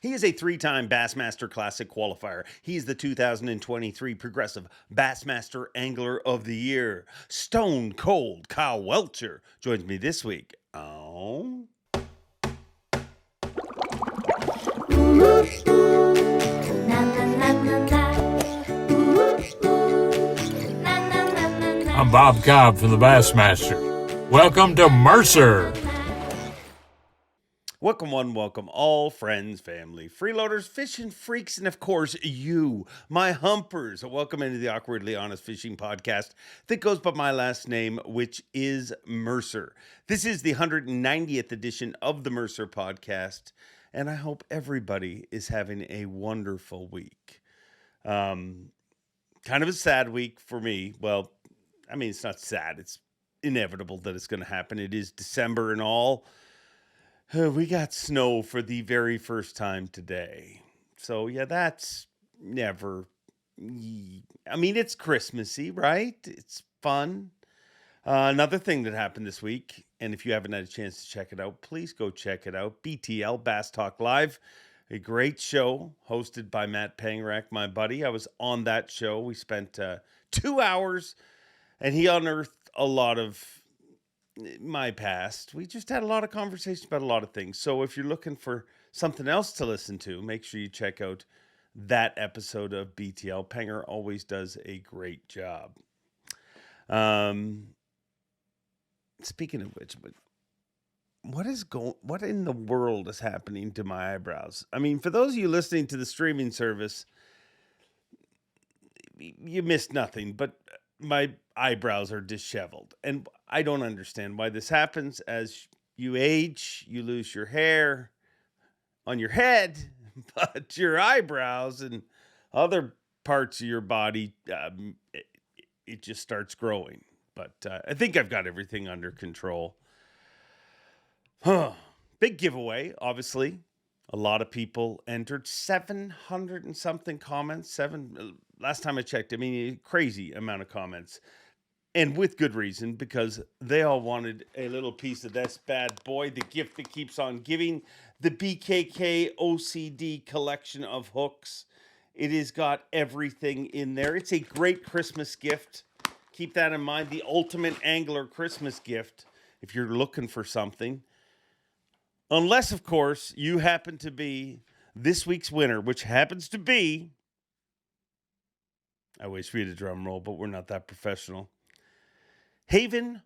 He is a three-time Bassmaster Classic Qualifier. He is the 2023 Progressive Bassmaster Angler of the Year. Stone Cold Kyle Welcher joins me this week. Oh. I'm Bob Cobb from the Bassmaster. Welcome to Mercer. Welcome all, friends, family, freeloaders, fishing freaks, and of course, you, my humpers. Welcome into the Awkwardly Honest Fishing Podcast that goes by my last name, which is Mercer. This is the 190th edition of the Mercer Podcast, and I hope everybody is having a wonderful week. Kind of a sad week for me. Well, I mean, it's not sad. It's inevitable that it's going to happen. It is December and all. We got snow for the very first time today. So, yeah, that's never... I mean, it's Christmassy, right? It's fun. Another thing that happened this week, and if you haven't had a chance to check it out, please go check it out. BTL, Bass Talk Live, a great show hosted by Matt Pangrack, my buddy. I was on that show. We spent 2 hours, and he unearthed a lot of my past. We just had a lot of conversations about a lot of things. So if you're looking for something else to listen to, make sure you check out that episode of BTL. Panger always does a great job. Speaking of which, what in the world is happening to my eyebrows? I mean, for those of you listening to the streaming service, you missed nothing, but my eyebrows are disheveled. And I don't understand why this happens. As you age, you lose your hair on your head, but your eyebrows and other parts of your body, it just starts growing. But I think I've got everything under control. Big giveaway, obviously. A lot of people entered, 700 and something comments. Last time I checked, I mean, a crazy amount of comments. And with good reason, because they all wanted a little piece of this bad boy, the gift that keeps on giving, the BKK OCD collection of hooks. It has got everything in there. It's a great Christmas gift. Keep that in mind, the ultimate angler Christmas gift, if you're looking for something. Unless, of course, you happen to be this week's winner, which happens to be... I wish we had a drum roll, but we're not that professional. Haven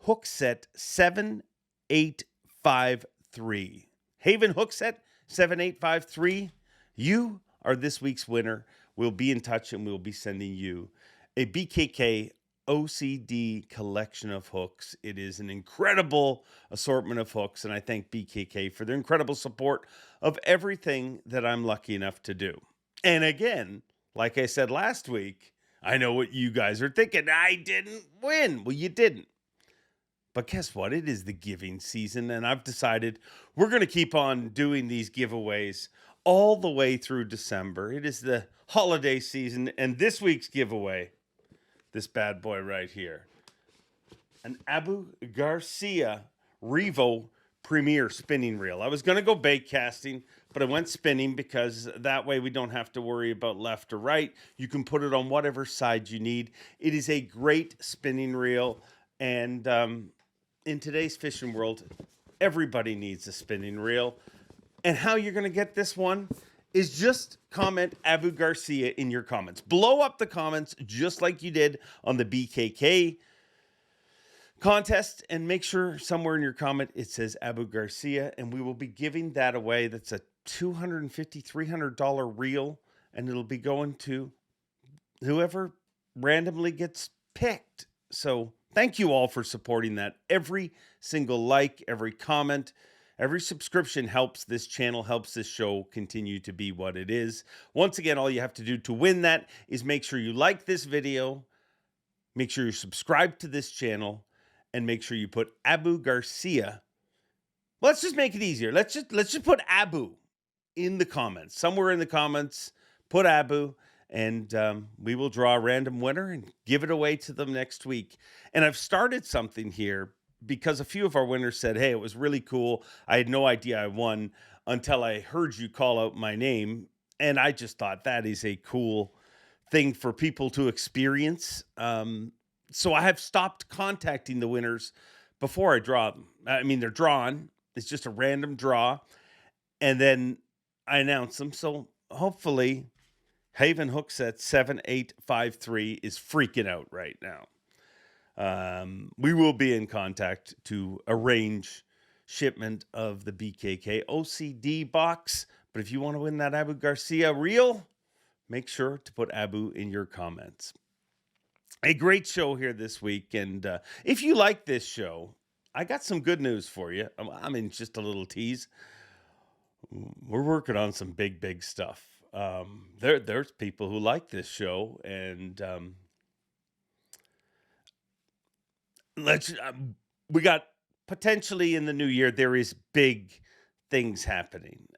Hook Set 7853. Haven Hook Set 7853. You are this week's winner. We'll be in touch and we'll be sending you a BKK OCD collection of hooks. It is an incredible assortment of hooks, and I thank BKK for their incredible support of everything that I'm lucky enough to do. And again, like I said last week, I know what you guys are thinking. I didn't win. Well, you didn't. But guess what? It is the giving season, and I've decided we're going to keep on doing these giveaways all the way through December. It is the holiday season, and this week's giveaway, this bad boy right here, an Abu Garcia Revo Premier spinning reel. I was going to go bait casting, but I went spinning because that way we don't have to worry about left or right. You can put it on whatever side you need. It is a great spinning reel, and in today's fishing world, everybody needs a spinning reel. And how you're going to get this one is just comment Abu Garcia in your comments. Blow up the comments just like you did on the BKK contest, and make sure somewhere in your comment it says Abu Garcia, and we will be giving that away. That's a $250, $300 reel, and it'll be going to whoever randomly gets picked. So thank you all for supporting that. Every single like, every comment, every subscription helps this channel, helps this show continue to be what it is. Once again, all you have to do to win that is make sure you like this video, make sure you subscribe to this channel, and make sure you put Abu Garcia. Let's just make it easier. Let's just put Abu in the comments. Somewhere in the comments, put Abu, and we will draw a random winner and give it away to them next week. And I've started something here because a few of our winners said, hey, it was really cool. I had no idea I won. until I heard you call out my name. And I just thought that is a cool thing for people to experience. So I have stopped contacting the winners before I draw them. I mean, they're drawn. It's just a random draw. And then I announce them. So hopefully Haven Hookset 7853 is freaking out right now. We will be in contact to arrange shipment of the BKK OCD box. But if you want to win that Abu Garcia reel, make sure to put Abu in your comments. A great show here this week. And if you like this show, I got some good news for you. I mean, just a little tease. We're working on some big stuff. There's people who like this show, and we got potentially in the new year, there is big things happening.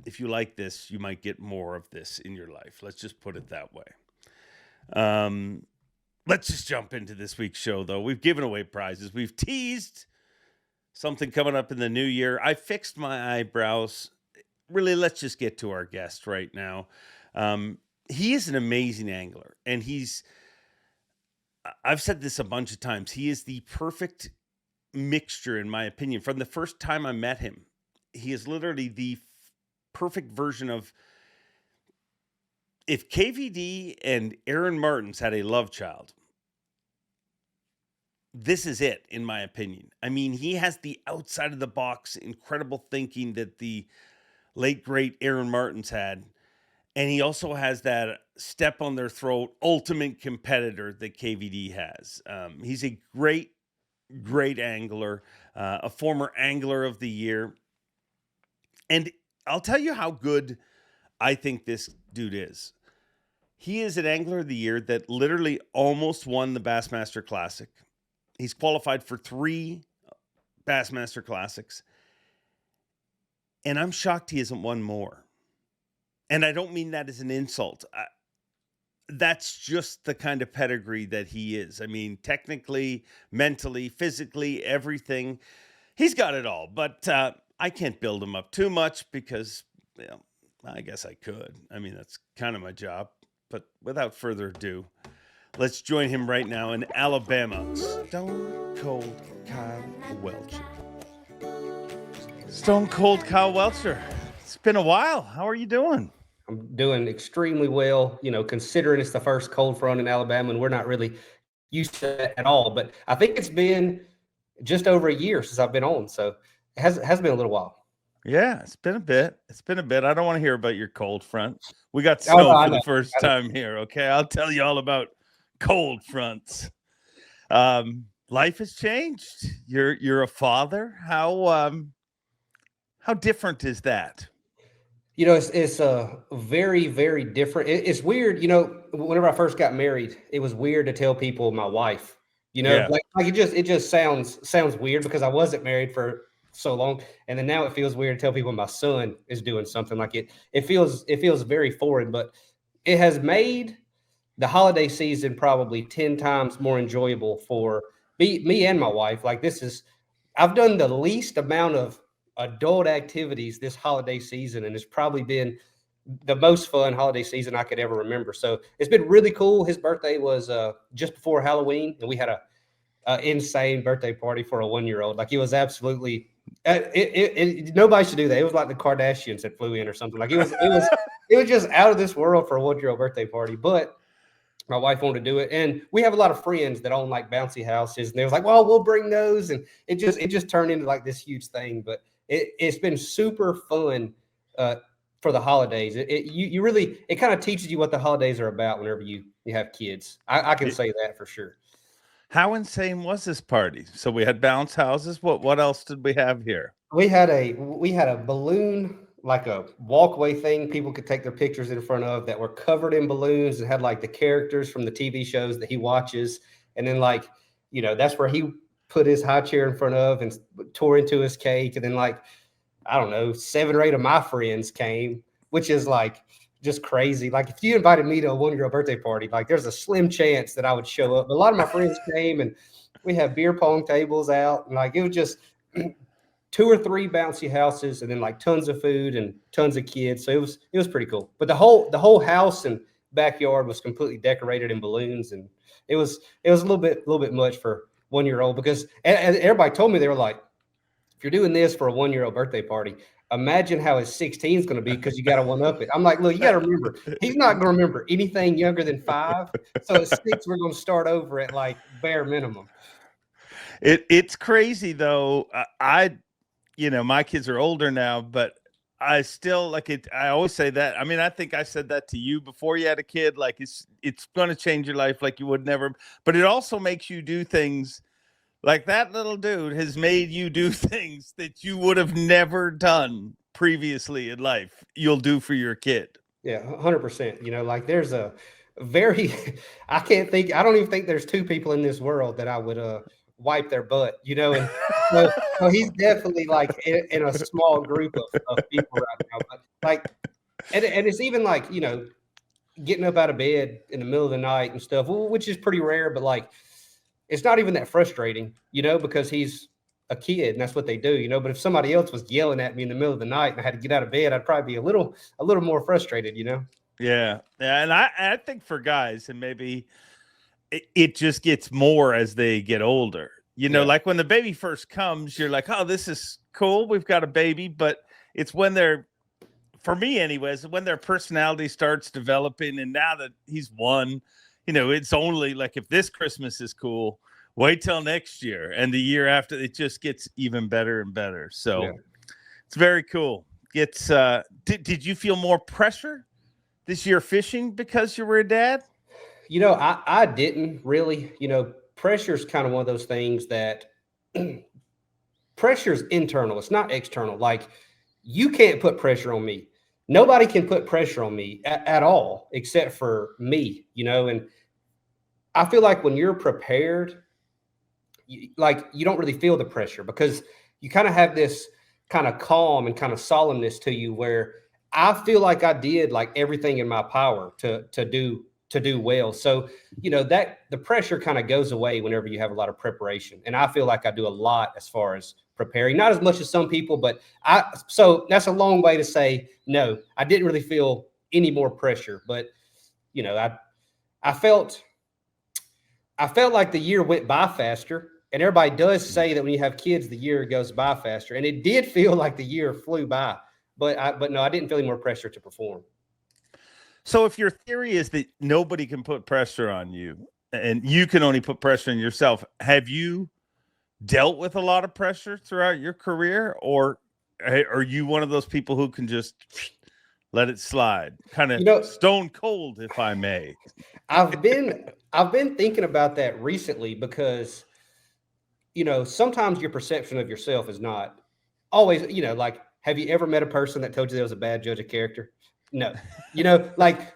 If you like this, you might get more of this in your life. Let's just put it that way. Let's just jump into this week's show, though. We've given away prizes. We've teased something coming up in the new year. I fixed my eyebrows. Really, let's just get to our guest right now. He is an amazing angler, and I've said this a bunch of times, he is the perfect mixture, in my opinion. From the first time I met him, he is literally the perfect version of, if KVD and Aaron Martens had a love child, this is it, in my opinion. I mean, he has the outside of the box, incredible thinking that the late, great Aaron Martens had. And he also has that step on their throat, ultimate competitor that KVD has. He's a great angler, a former angler of the year. And I'll tell you how good I think this dude is. He is an angler of the year that literally almost won the Bassmaster Classic. He's qualified for 3 Bassmaster Classics. And I'm shocked he hasn't won more. And I don't mean that as an insult. That's just the kind of pedigree that he is. I mean, technically, mentally, physically, everything. He's got it all. But I can't build him up too much because, well, I guess I could. I mean, that's kind of my job. But without further ado, let's join him right now in Alabama. Stone Cold Kyle Welcher. Stone Cold Kyle Welcher. It's been a while. How are you doing? I'm doing extremely well, considering it's the first cold front in Alabama, and we're not really used to that at all. But I think it's been just over a year since I've been on, so it has been a little while. Yeah, it's been a bit. I don't want to hear about your cold front. We got snow for the first time here, okay? I'll tell you all about cold fronts. Life has changed. You're a father. How different is that? It's very, very different. It's weird. Whenever I first got married, it was weird to tell people my wife, like it just sounds weird because I wasn't married for so long. And then now it feels weird to tell people my son is doing something. Like it feels very foreign, but it has made the holiday season probably 10 times more enjoyable for me and my wife. Like I've done the least amount of adult activities this holiday season, and it's probably been the most fun holiday season I could ever remember. So it's been really cool. His birthday was just before Halloween, and we had a insane birthday party for a 1-year-old. Like, it was absolutely nobody should do that. It was like the Kardashians that flew in or something. Like, it was just out of this world for a 1-year-old birthday party. But my wife wanted to do it, and we have a lot of friends that own like bouncy houses, and they was like, "Well, we'll bring those," and it just turned into like this huge thing. But it's been super fun for the holidays. It kind of teaches you what the holidays are about whenever you have kids. I can say that for sure. How insane was this party? So we had bounce houses. What else did we have here? We had a balloon, like a walkway thing people could take their pictures in front of, that were covered in balloons and had like the characters from the TV shows that he watches. And then that's where he put his high chair in front of and tore into his cake. And then 7 or 8 of my friends came, which is like just crazy. Like, if you invited me to a 1-year-old birthday party, like, there's a slim chance that I would show up. But a lot of my friends came, and we had beer pong tables out, and like, it was just 2 or 3 bouncy houses, and then like tons of food and tons of kids. So it was pretty cool. But the whole house and backyard was completely decorated in balloons, and it was a little bit much for 1-year-old, because and everybody told me, they were like, if you're doing this for a 1-year-old birthday party, imagine how his 16 is going to be, because you got to one up it. I'm like, look, you got to remember, he's not going to remember anything younger than 5. So at 6, we're going to start over at like bare minimum. It's crazy though. My kids are older now, but I still like it. I always say that. I mean, I think I said that to you before you had a kid. Like it's going to change your life like you would never. But it also makes you do things like that little dude has made you do things that you would have never done previously in life. You'll do for your kid. Yeah, 100%. Like there's a very, I don't even think there's 2 people in this world that I would wipe their butt, and so he's definitely like in a small group of people right now. But like, and it's even like, getting up out of bed in the middle of the night and stuff, which is pretty rare, but like, it's not even that frustrating, because he's a kid and that's what they do, but if somebody else was yelling at me in the middle of the night and I had to get out of bed, I'd probably be a little more frustrated, Yeah. And I think for guys, and maybe it just gets more as they get older, like when the baby first comes, you're like, oh, this is cool. We've got a baby, but it's when for me anyways, when their personality starts developing, and now that he's 1, it's only like, if this Christmas is cool, wait till next year. And the year after, it just gets even better and better. So It's very cool. It's did you feel more pressure this year fishing because you were a dad? I didn't really. Pressure is kind of one of those things that pressure is internal. It's not external. Like, you can't put pressure on me. Nobody can put pressure on me at all, except for me, and I feel like when you're prepared, you don't really feel the pressure, because you kind of have this kind of calm and kind of solemnness to you, where I feel like I did like everything in my power to do well. So, that the pressure kind of goes away whenever you have a lot of preparation. And I feel like I do a lot as far as preparing, not as much as some people, but so that's a long way to say, no, I didn't really feel any more pressure, but I felt like the year went by faster, and everybody does say that when you have kids, the year goes by faster. And it did feel like the year flew by, but no, I didn't feel any more pressure to perform. So if your theory is that nobody can put pressure on you and you can only put pressure on yourself, have you dealt with a lot of pressure throughout your career, or are you one of those people who can just let it slide, kind of stone cold, if I may? I've been thinking about that recently, because sometimes your perception of yourself is not always, like, have you ever met a person that told you there was a bad judge of character? No,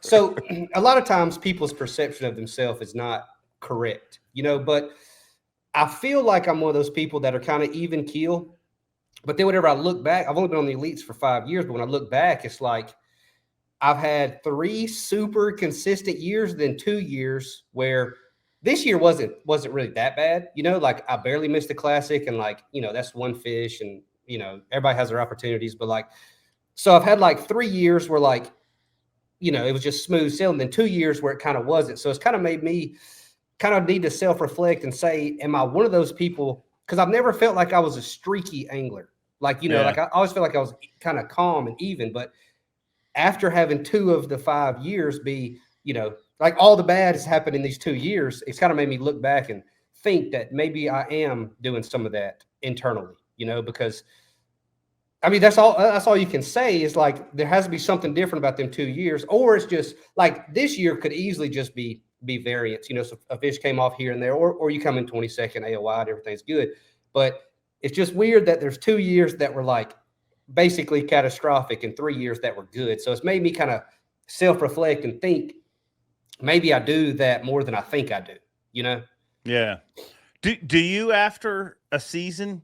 so a lot of times people's perception of themselves is not correct, but I feel like I'm one of those people that are kind of even keel. But then whenever I look back, I've only been on the elites for 5 years, but when I look back, it's like I've had 3 super consistent years, then 2 years where this year wasn't really that bad. Like I barely missed the classic, and like, that's one fish, and everybody has their opportunities, but like, so I've had like 3 years where like, it was just smooth sailing, then 2 years where it kind of wasn't. So it's kind of made me kind of need to self-reflect and say, am I one of those people? Because I've never felt like I was a streaky angler. Like, like I always felt like I was kind of calm and even, but after having 2 of the 5 years be, like all the bad has happened in these 2 years, it's kind of made me look back and think that maybe I am doing some of that internally, because I mean, that's all you can say is like, there has to be something different about them 2 years, or it's just like this year could easily just be variance, so a fish came off here and there, or you come in 22nd AOI and everything's good. But it's just weird that there's 2 years that were like basically catastrophic and 3 years that were good. So it's made me kind of self-reflect and think maybe I do that more than I think I do, Yeah. Do you, after a season,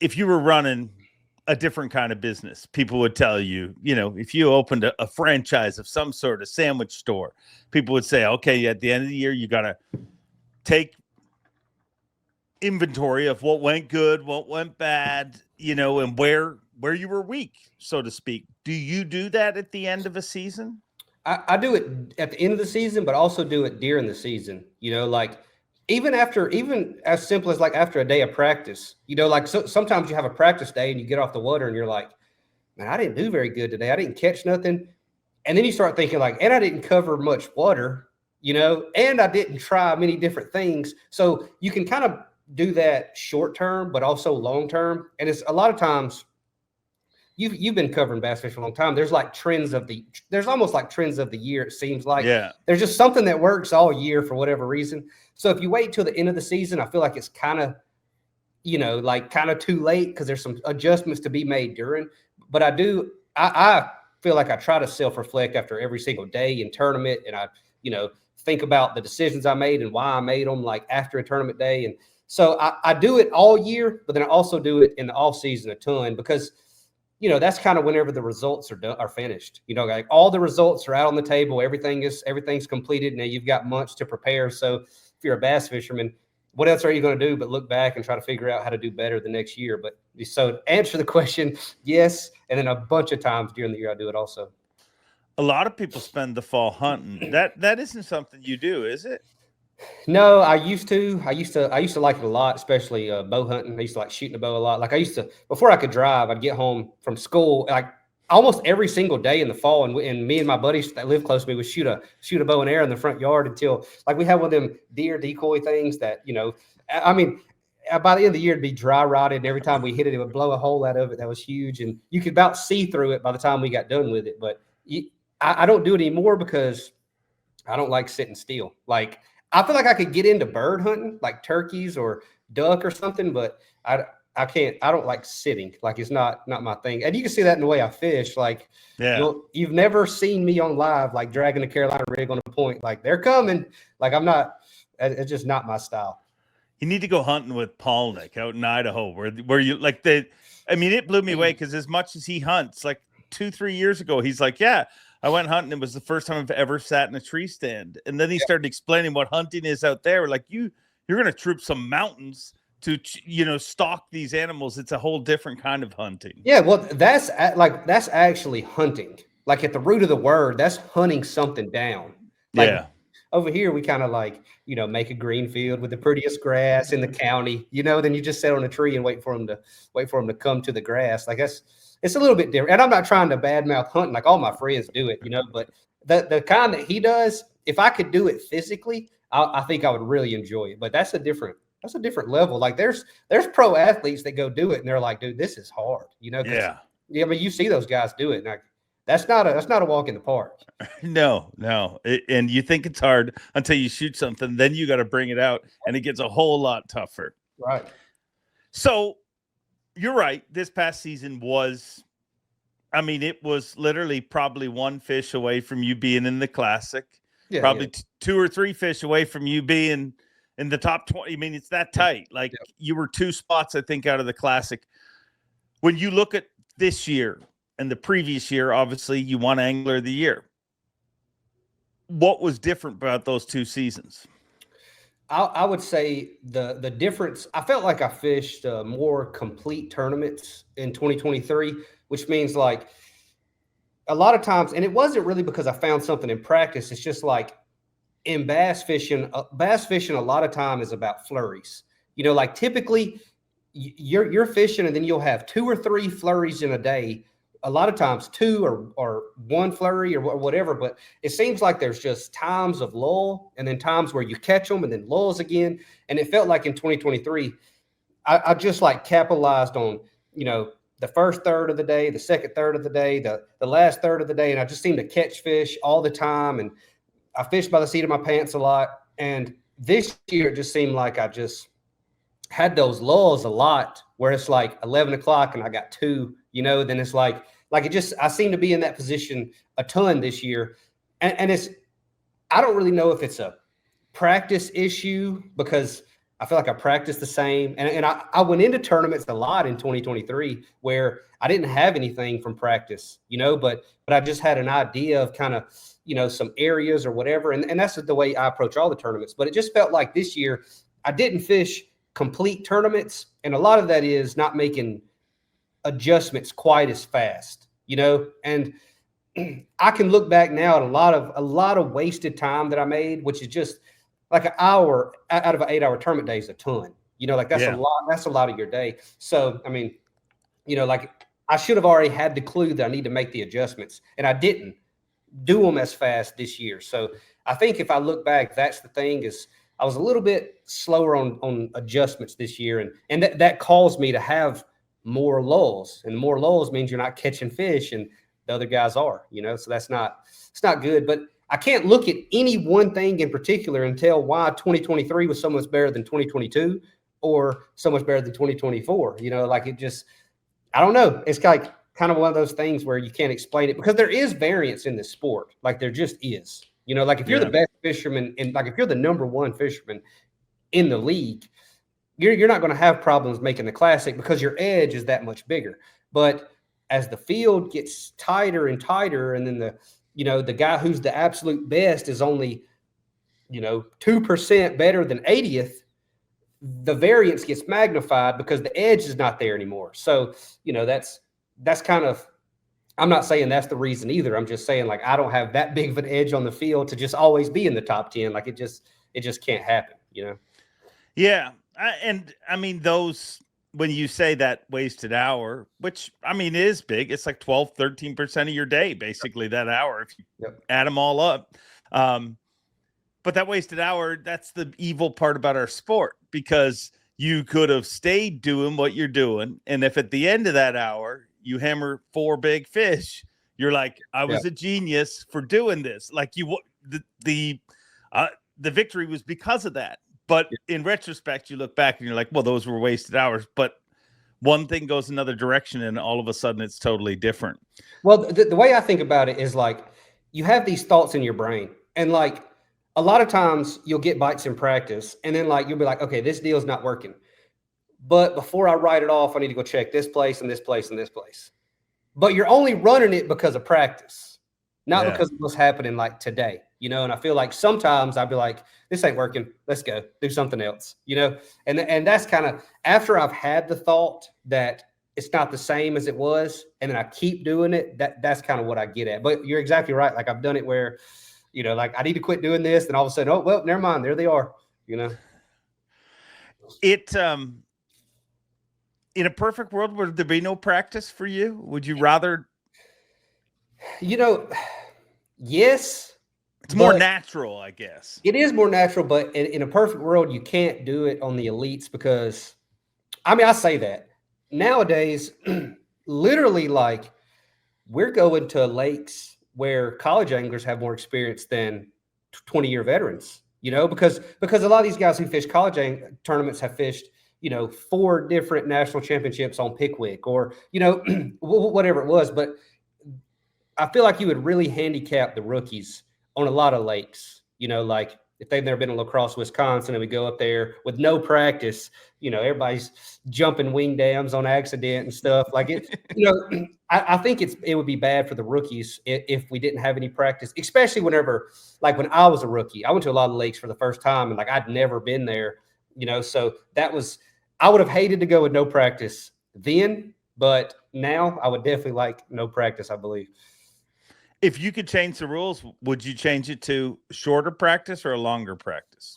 if you were running a different kind of business, people would tell you, if you opened a franchise of some sort of sandwich store, people would say, okay, at the end of the year, you got to take inventory of what went good, what went bad, and where you were weak, so to speak. Do you do that at the end of a season? I do it at the end of the season, but also do it during the season. Like even as simple as like after a day of practice, like sometimes you have a practice day and you get off the water and you're like, man, I didn't do very good today. I didn't catch nothing. And then you start thinking like, and I didn't cover much water, and I didn't try many different things. So you can kind of do that short term, but also long term. And it's a lot of times you've been covering bass fish for a long time. There's like there's almost like trends of the year. It seems like there's just something that works all year for whatever reason. So if you wait till the end of the season, I feel like it's kind of, kind of too late because there's some adjustments to be made during. But I feel like I try to self-reflect after every single day in tournament, and I, think about the decisions I made and why I made them, like after a tournament day. And so I do it all year, but then I also do it in the off season a ton because, that's kind of whenever the results are finished. Like all the results are out on the table. Everything's completed. Now you've got months to prepare. So if you're a bass fisherman, what else are you going to do but look back and try to figure out how to do better the next year? But so to answer the question, yes. And then a bunch of times during the year, I do it also. A lot of people spend the fall hunting. That isn't something you do, is it? No, I used to like it a lot, especially bow hunting. I used to like shooting a bow a lot. Like before I could drive, I'd get home from school, like almost every single day in the fall. And me and my buddies that live close to me would shoot a bow and arrow in the front yard until like we had one of them deer decoy things that, I mean, by the end of the year, it'd be dry rotted. And every time we hit it, it would blow a hole out of it. That was huge. And you could about see through it by the time we got done with it. But I don't do it anymore because I don't like sitting still. Like, I feel like I could get into bird hunting, like turkeys or duck or something, but I can't. I don't like sitting. Like it's not my thing. And you can see that in the way I fish. Like, you've never seen me on live, like dragging a Carolina rig on a point. Like they're coming. Like I'm not. It's just not my style. You need to go hunting with Polnick out in Idaho, where you like the. I mean, it blew me away because as much as he hunts, like 2-3 years ago, he's like, yeah. I went hunting. It was the first time I've ever sat in a tree stand. And then he started explaining what hunting is out there. Like you're going to troop some mountains to, stalk these animals. It's a whole different kind of hunting. Yeah. Well, that's actually hunting. Like at the root of the word, that's hunting something down. Like over here, we kind of like, make a green field with the prettiest grass in the county, then you just sit on a tree and wait for them to come to the grass. Like it's a little bit different. And I'm not trying to badmouth hunting. Like all my friends do it, but the kind that he does, if I could do it physically, I think I would really enjoy it. But that's a different level. Like there's pro athletes that go do it and they're like, dude, this is hard, Yeah. I mean, you see those guys do it. And that's not a walk in the park. No. And you think it's hard until you shoot something, then you got to bring it out and it gets a whole lot tougher. Right. So you're right. This past season it was literally probably one fish away from you being in the Classic. Yeah, probably 2 or 3 fish away from you being in the top 20. I mean, it's that tight. Like you were 2 spots, I think, out of the Classic. When you look at this year and the previous year, obviously you won Angler of the Year. What was different about those 2 seasons? I would say the difference, I felt like I fished more complete tournaments in 2023, which means like a lot of times, and it wasn't really because I found something in practice. It's just like in bass fishing a lot of time is about flurries. Like typically you're fishing and then you'll have 2 or 3 flurries in a day. A lot of times 2 or 1 flurry or whatever, but it seems like there's just times of lull and then times where you catch them and then lulls again. And it felt like in 2023, I just like capitalized on, the first third of the day, the second third of the day, the last third of the day. And I just seemed to catch fish all the time. And I fished by the seat of my pants a lot. And this year, it just seemed like I just had those lulls a lot where it's like 11 o'clock and I got 2, then it's like I seem to be in that position a ton this year. And I don't really know if it's a practice issue because I feel like I practice the same. And I went into tournaments a lot in 2023 where I didn't have anything from practice, but I just had an idea of kind of, some areas or whatever. And that's the way I approach all the tournaments. But it just felt like this year I didn't fish complete tournaments. And a lot of that is not making adjustments quite as fast, and I can look back now at a lot of wasted time that I made, which is just like an hour out of an 8-hour tournament day is a ton, like that's a lot of your day. So, I mean, like I should have already had the clue that I need to make the adjustments, and I didn't do them as fast this year. So I think if I look back, that's the thing, is I was a little bit slower on adjustments this year. And that caused me to have more lulls, and more lulls means you're not catching fish and the other guys are, so it's not good. But I can't look at any one thing in particular and tell why 2023 was so much better than 2022 or so much better than 2024. Like it just, I don't know. It's like kind of one of those things where you can't explain it, because there is variance in this sport. Like there just is, like if you're the best fisherman, and like if you're the number one fisherman in the league, you're not going to have problems making the Classic because your edge is that much bigger. But as the field gets tighter and tighter, and then the guy who's the absolute best is only, 2% better than 80th, the variance gets magnified because the edge is not there anymore. So, that's kind of, I'm not saying that's the reason either. I'm just saying, like, I don't have that big of an edge on the field to just always be in the top 10. Like it just can't happen, Yeah. I mean, when you say that wasted hour, which I mean is big, it's like 12, 13% of your day, basically that hour, if you add them all up. But that wasted hour, that's the evil part about our sport, because you could have stayed doing what you're doing. And if at the end of that hour, you hammer 4 big fish, you're like, I was a genius for doing this. Like the victory was because of that. But in retrospect, you look back and you're like, well, those were wasted hours. But one thing goes another direction, and all of a sudden it's totally different. Well, the way I think about it is like you have these thoughts in your brain, and like a lot of times you'll get bites in practice, and then like you'll be like, okay, this deal's not working. But before I write it off, I need to go check this place and this place and this place. But you're only running it because of practice, not because of what's happening like today. And I feel like sometimes I'd be like, this ain't working. Let's go do something else, and that's kind of after I've had the thought that it's not the same as it was, and then I keep doing it. That's kind of what I get at. But you're exactly right. Like I've done it where, like I need to quit doing this. And all of a sudden, oh, well, never mind. There they are, It, in a perfect world, would there be no practice for you? Would you rather? Yes. It's more natural, I guess. It is more natural, but in a perfect world, you can't do it on the elites because, I mean, I say that. Nowadays, literally, like, we're going to lakes where college anglers have more experience than 20-year veterans, because a lot of these guys who fish college tournaments have fished, 4 different national championships on Pickwick or, whatever it was. But I feel like you would really handicap the rookies on a lot of lakes, like if they've never been to La Crosse, Wisconsin, and we go up there with no practice, everybody's jumping wing dams on accident and stuff like it. I think it would be bad for the rookies if we didn't have any practice, especially whenever, like when I was a rookie, I went to a lot of lakes for the first time, and like I'd never been there, so I would have hated to go with no practice then, but now I would definitely like no practice, I believe. If you could change the rules, would you change it to shorter practice or a longer practice?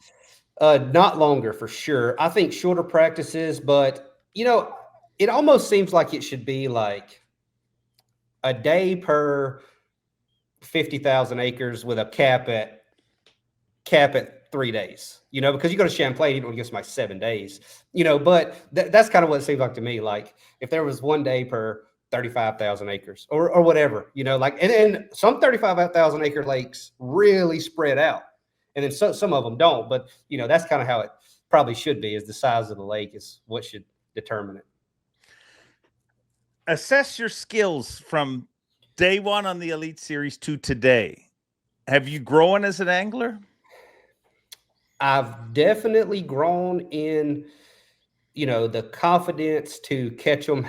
Not longer, for sure. I think shorter practices, but it almost seems like it should be like a day per 50,000 acres with a cap at 3 days, because you go to Champlain, you don't get like 7 days, but that's kind of what it seems like to me. Like if there was 1 day per 35,000 acres or whatever, like, and some 35,000 acre lakes really spread out, and then some of them don't, but that's kind of how it probably should be, is the size of the lake is what should determine it. Assess your skills from day one on the Elite Series to today. Have you grown as an angler? I've definitely grown in, the confidence to catch them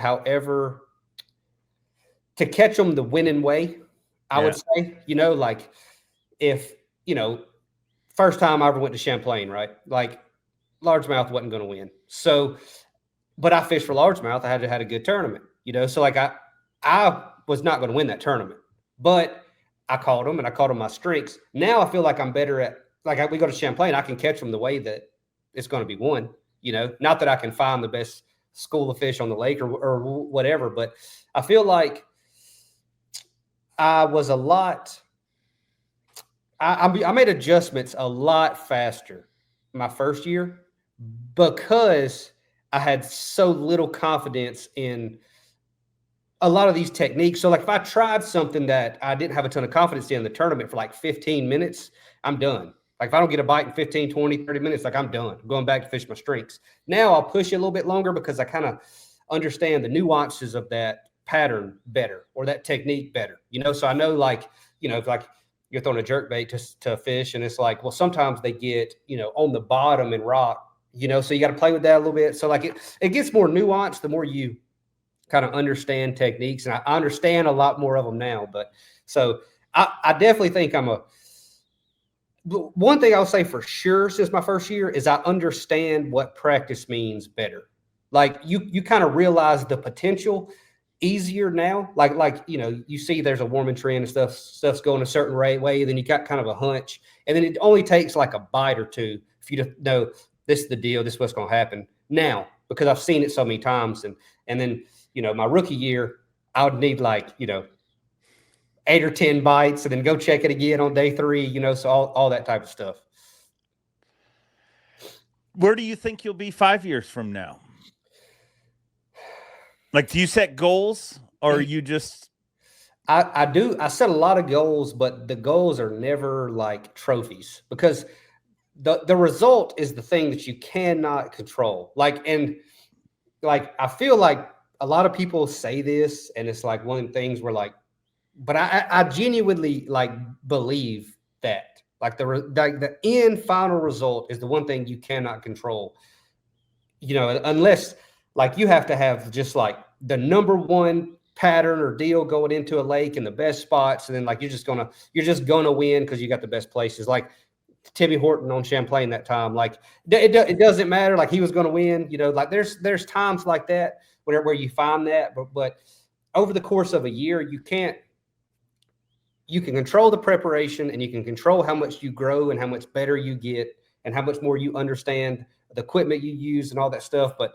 to catch them the winning way, I would say, like if, first time I ever went to Champlain, right? Like largemouth wasn't going to win. So, but I fished for largemouth. I had a good tournament, so like I was not going to win that tournament, but I caught them and I caught them my strengths. Now I feel like I'm better at, like we go to Champlain, I can catch them the way that it's going to be won, not that I can find the best school of fish on the lake or whatever, but I feel like I was I made adjustments a lot faster my first year because I had so little confidence in a lot of these techniques. So like if I tried something that I didn't have a ton of confidence in the tournament for like 15 minutes, I'm done. Like if I don't get a bite in 15, 20, 30 minutes, like I'm done. I'm going back to fish my strengths. Now I'll push it a little bit longer because I kind of understand the nuances of that pattern better or that technique better, So I know like, if like you're throwing a jerk bait to fish and it's like, well, sometimes they get, on the bottom and rock, so you got to play with that a little bit. So like it gets more nuanced the more you kind of understand techniques. And I understand a lot more of them now, but so I definitely think one thing I'll say for sure since my first year is I understand what practice means better. Like you kind of realize the potential easier now. Like, you see there's a warming trend and stuff's going a certain way. Then you got kind of a hunch. And then it only takes like a bite or two for you to know this is the deal. This is what's going to happen now, because I've seen it so many times. And then, my rookie year, I would need like, 8 or 10 bites and then go check it again on day 3, so all that type of stuff. Where do you think you'll be 5 years from now? Like, do you set goals or are you just? I do. I set a lot of goals, but the goals are never like trophies because the result is the thing that you cannot control. Like I feel like a lot of people say this and it's like one of the things where like, but I genuinely like believe that like the end final result is the one thing you cannot control, unless like you have to have just like the number one pattern or deal going into a lake in the best spots. And then like, you're just gonna win because you got the best places. Like Timmy Horton on Champlain that time, like it doesn't matter. Like he was going to win, like there's times like that where you find that, but over the course of a year, you can control the preparation and you can control how much you grow and how much better you get and how much more you understand the equipment you use and all that stuff. But,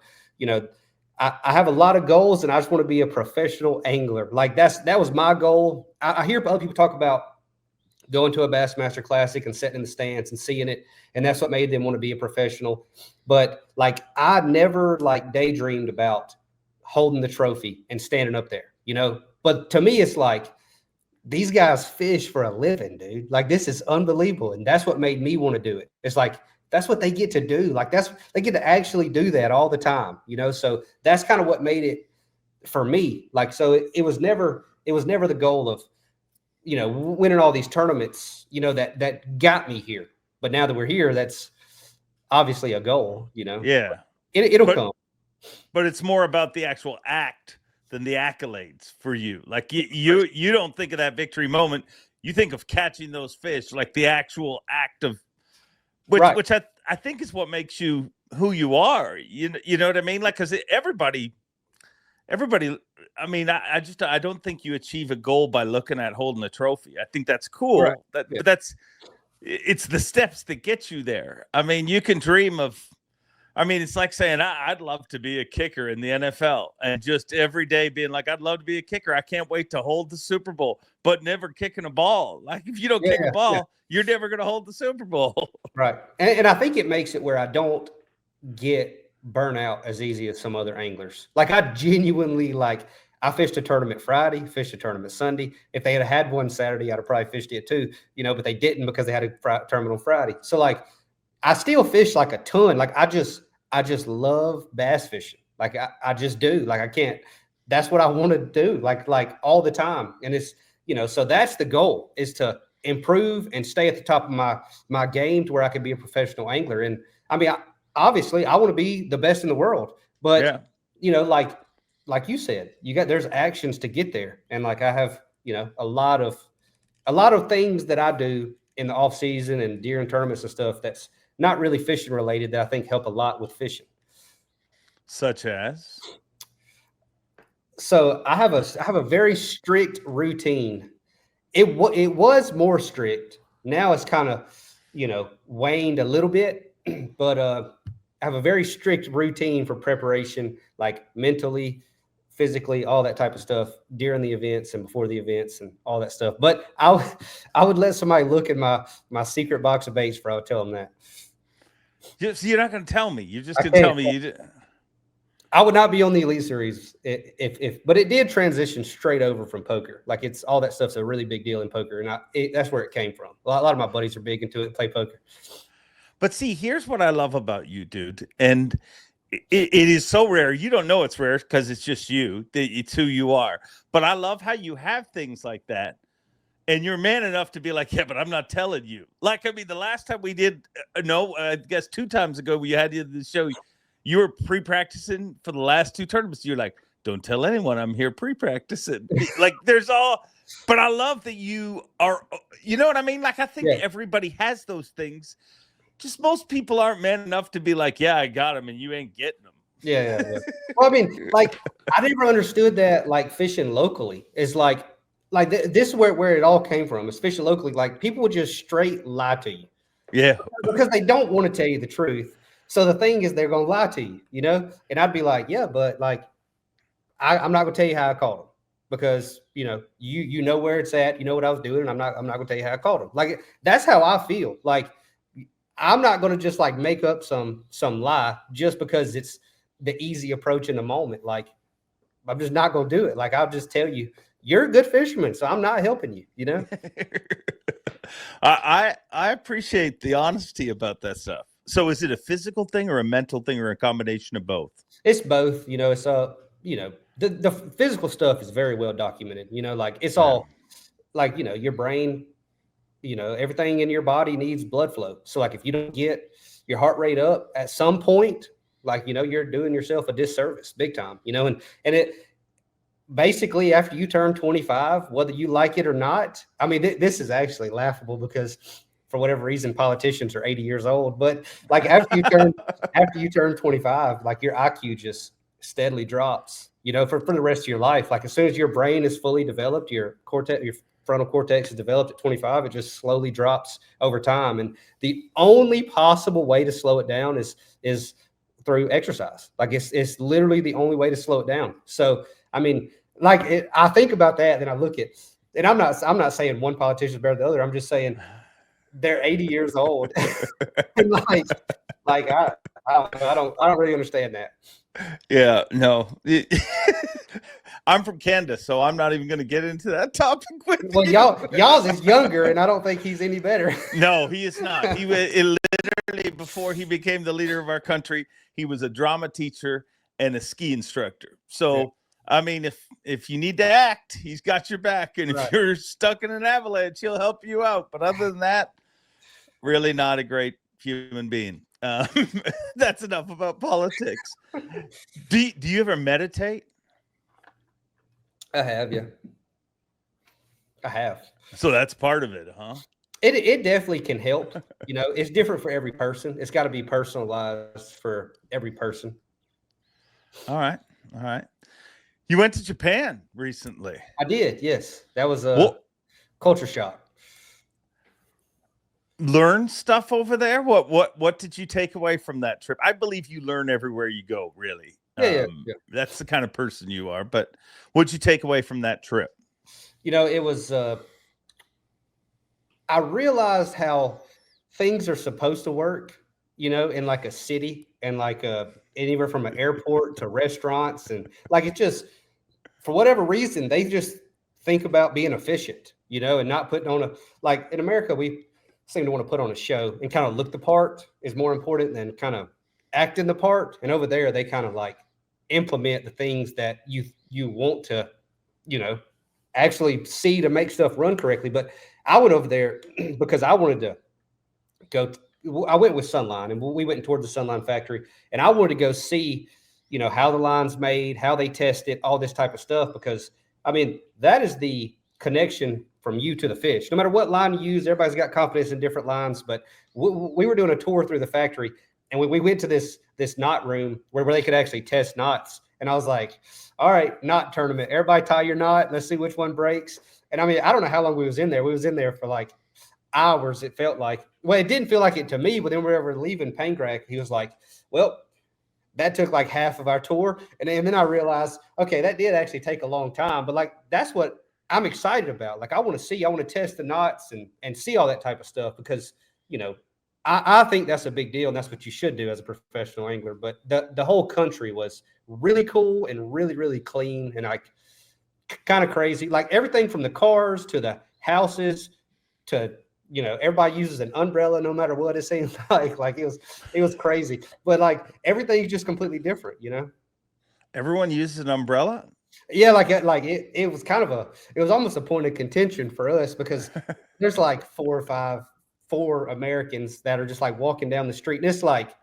I have a lot of goals and I just want to be a professional angler. Like that was my goal. I hear other people talk about going to a Bassmaster Classic and sitting in the stands and seeing it. And that's what made them want to be a professional. But like, I never like daydreamed about holding the trophy and standing up there, but to me, it's like, these guys fish for a living, dude. Like this is unbelievable. And that's what made me want to do it. It's like, that's what they get to do. Like they get to actually do that all the time, so that's kind of what made it for me. Like, so it was never the goal of, winning all these tournaments, that got me here. But now that we're here, that's obviously a goal, Yeah. It'll come. But it's more about the actual act than the accolades for you. Like you don't think of that victory moment. You think of catching those fish, like the actual act of which I think is what makes you who you are. You know what I mean? Like, because everybody. I mean, I don't think you achieve a goal by looking at holding a trophy. I think that's cool. Right. But it's the steps that get you there. I mean, you can dream of. I mean, it's like saying I'd love to be a kicker in the NFL and just every day being like, I'd love to be a kicker. I can't wait to hold the Super Bowl, but never kicking a ball. Like if you don't kick a ball, you're never going to hold the Super Bowl. Right. And I think it makes it where I don't get burnout as easy as some other anglers. Like I genuinely I fished a tournament Friday, fished a tournament Sunday. If they had one Saturday, I'd have probably fished it too, but they didn't because they had a tournament on Friday. So like, I still fish like a ton. Like I just love bass fishing. Like I just do. Like I can't. That's what I want to do. Like all the time. And it's so that's the goal is to improve and stay at the top of my game to where I can be a professional angler. And I mean, obviously, I want to be the best in the world. But like you said, there's actions to get there. And like I have a lot of things that I do in the off season and during tournaments and stuff not really fishing related that I think help a lot with fishing. Such as? So I have a very strict routine. It was more strict. Now it's kind of, waned a little bit, but I have a very strict routine for preparation, like mentally, physically, all that type of stuff during the events and before the events and all that stuff. But I would let somebody look at my secret box of baits before I would tell them that. You're not going to tell me. You're just going to tell me. I would not be on the Elite Series but it did transition straight over from poker. Like it's all that stuff's a really big deal in poker, and that's where it came from. A lot of my buddies are big into it, play poker. But see, here's what I love about you, dude, and it is so rare. You don't know it's rare because it's just you. It's who you are. But I love how you have things like that, and you're man enough to be like, yeah, but I'm not telling you. Like, I mean, the last time we did, I guess 2 times ago we had the show. You were pre-practicing for the last 2 tournaments. You're like, don't tell anyone I'm here pre-practicing. Like but I love that you are, you know what I mean? Like, I think everybody has those things. Just most people aren't man enough to be like, yeah, I got them and you ain't getting them. Yeah. Well, I mean, like, I never understood that, like, fishing locally is like this is where it all came from. Is fishing locally. Like, people would just straight lie to you. Yeah. Because they don't want to tell you the truth. So the thing is, they're going to lie to you, and I'd be like, yeah, but like, I'm not going to tell you how I caught them because, you know where it's at, you know what I was doing. And I'm not going to tell you how I caught them. Like, that's how I feel. Like, I'm not going to just like make up some lie just because it's the easy approach in the moment. Like, I'm just not going to do it. Like, I'll just tell you, you're a good fisherman, so I'm not helping you, I appreciate the honesty about that stuff. So is it a physical thing or a mental thing or a combination of both? It's both. It's the physical stuff is very well documented. Like it's all like, your brain, everything in your body needs blood flow. So like if you don't get your heart rate up at some point, like, you're doing yourself a disservice big time, and it basically after you turn 25, whether you like it or not, I mean, this is actually laughable because for whatever reason, politicians are 80 years old, but like after you turn 25, like your IQ just steadily drops, for the rest of your life. Like as soon as your brain is fully developed, your frontal cortex is developed at 25, it just slowly drops over time. And the only possible way to slow it down is through exercise. Like it's literally the only way to slow it down. So, I mean, like I think about that, then I look at, and I'm not saying one politician is better than the other. I'm just saying they're 80 years old. And like I don't really understand that. Yeah, no. I'm from Canada, so I'm not even going to get into that topic with you. Well, y'all's is younger, and I don't think he's any better. No, he is not. He literally, before he became the leader of our country, he was a drama teacher and a ski instructor. So, I mean, if you need to act, he's got your back. And if you're stuck in an avalanche, he'll help you out. But other than that, really not a great human being. That's enough about politics. Do you ever meditate? I have, yeah. I have. So that's part of it, huh? It definitely can help. It's different for every person. It's got to be personalized for every person. All right. You went to Japan recently. I did, yes. That was a culture shock. Learn stuff over there? What did you take away from that trip? I believe you learn everywhere you go, really. Yeah. That's the kind of person you are. But what'd you take away from that trip? It was I realized how things are supposed to work, in like a city and like anywhere from an airport to restaurants. And like, it just, for whatever reason, they just think about being efficient, and not putting on like in America, we seem to want to put on a show and kind of look the part is more important than kind of acting the part. And over there, they kind of like implement the things that you want to, actually see to make stuff run correctly. But I went over there because I wanted to go. I went with Sunline, and we went toward the Sunline factory, and I wanted to go see, how the line's made, how they test it, all this type of stuff. Because I mean, that is the connection from you to the fish. No matter what line you use, everybody's got confidence in different lines. But we were doing a tour through the factory, and we went to this knot room where they could actually test knots. And I was like, all right, knot tournament. Everybody tie your knot. Let's see which one breaks. And I mean, I don't know how long we was in there. We was in there for like hours, it felt like. Well, it didn't feel like it to me, but then we were leaving Pangrac. He was like, well, that took like half of our tour. And then I realized, okay, that did actually take a long time. But like, that's what I'm excited about. Like, I want to test the knots and see all that type of stuff because, you know, I think that's a big deal, and that's what you should do as a professional angler. But the whole country was really cool and really, really clean and like kind of crazy. Like everything from the cars to the houses to, you know, everybody uses an umbrella no matter what it seems like. Like it was crazy. But like everything's just completely different, you know? Everyone uses an umbrella? Yeah, it was it was almost a point of contention for us because there's like four Americans that are just like walking down the street and it's like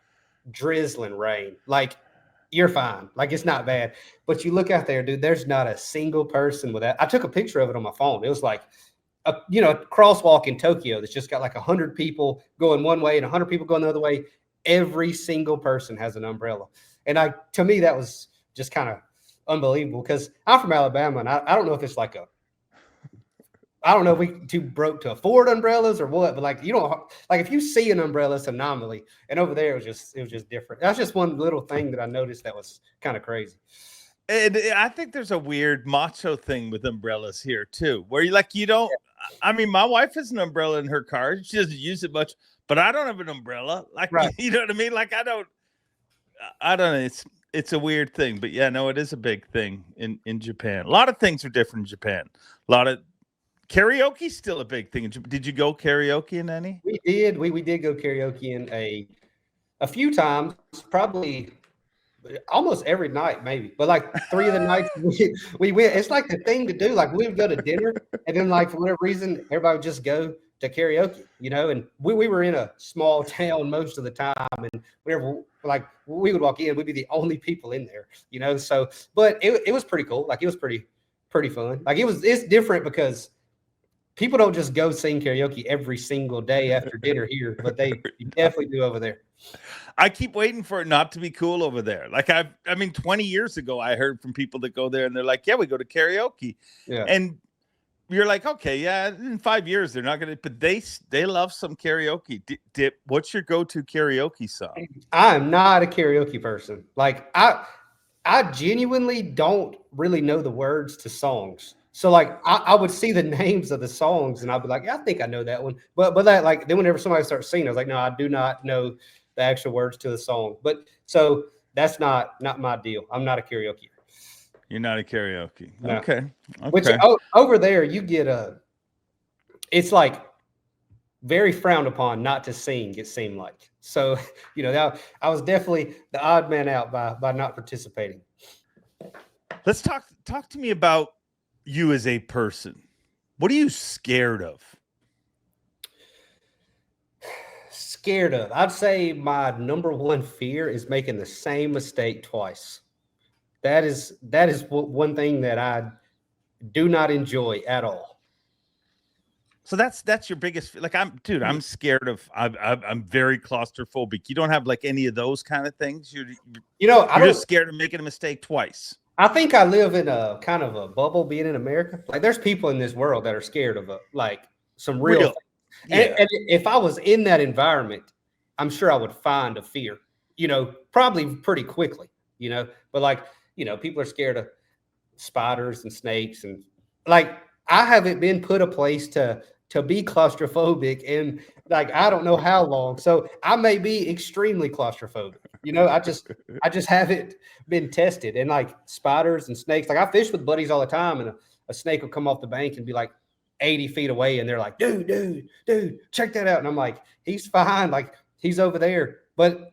drizzling rain. Like you're fine. Like it's not bad. But you look out there, dude, there's not a single person with that. I took a picture of it on my phone. It was like a crosswalk in Tokyo that's just got like 100 people going one way and 100 people going the other way. Every single person has an umbrella. And to me, that was just kind of unbelievable because I'm from Alabama and I don't know if it's like I don't know if we too broke to afford umbrellas or what, but like, you don't like if you see an umbrella, it's an anomaly. And over there, it was just different. That's just one little thing that I noticed that was kind of crazy. And I think there's a weird macho thing with umbrellas here too, where you don't, I mean, my wife has an umbrella in her car. She doesn't use it much, but I don't have an umbrella. Like, right. You know what I mean? Like, I don't know. It's a weird thing, but yeah, no, it is a big thing in Japan. A lot of things are different in Japan. A lot of karaoke's still a big thing. Did you go karaoke in any? We did. We did go karaoke in a few times, probably almost every night, maybe. But like 3 of the nights we went. It's like the thing to do. Like we would go to dinner, and then like for whatever reason, everybody would just go to karaoke, you know. And we were in a small town most of the time, and whenever like we would walk in, we'd be the only people in there, you know. So, but it was pretty cool. Like it was pretty fun. Like it's different because people don't just go sing karaoke every single day after dinner here, but they definitely do over there. I keep waiting for it not to be cool over there. Like I mean, 20 years ago, I heard from people that go there and they're like, yeah, we go to karaoke. Yeah. And you're like, okay, yeah, in 5 years, they're not going to, but they love some karaoke. Dip, what's your go-to karaoke song? I'm not a karaoke person. Like I genuinely don't really know the words to songs. So like I would see the names of the songs and I'd be like, yeah, I think I know that one. But that like then whenever somebody starts singing, I was like, no, I do not know the actual words to the song. But so that's not my deal. I'm not a karaoke. You're not a karaoke. No. Okay. Which over there you get it's like very frowned upon not to sing, it seemed like. So, you know, I was definitely the odd man out by not participating. Let's talk to me about you as a person. What are you scared of? Scared of? I'd say my number one fear is making the same mistake twice. That is one thing that I do not enjoy at all. So that's your biggest, like I'm scared of, I'm very claustrophobic. You don't have like any of those kind of things. You're just scared of making a mistake twice. I think I live in a kind of a bubble being in America. Like there's people in this world that are scared of like some real. Yeah. And if I was in that environment, I'm sure I would find a fear, you know, probably pretty quickly, you know, but like, you know, people are scared of spiders and snakes. And like, I haven't been put a place to be claustrophobic in like, I don't know how long. So I may be extremely claustrophobic. You know, I just haven't been tested. And like spiders and snakes, like I fish with buddies all the time and a snake will come off the bank and be like 80 feet away. And they're like, dude, check that out. And I'm like, he's fine. Like he's over there. But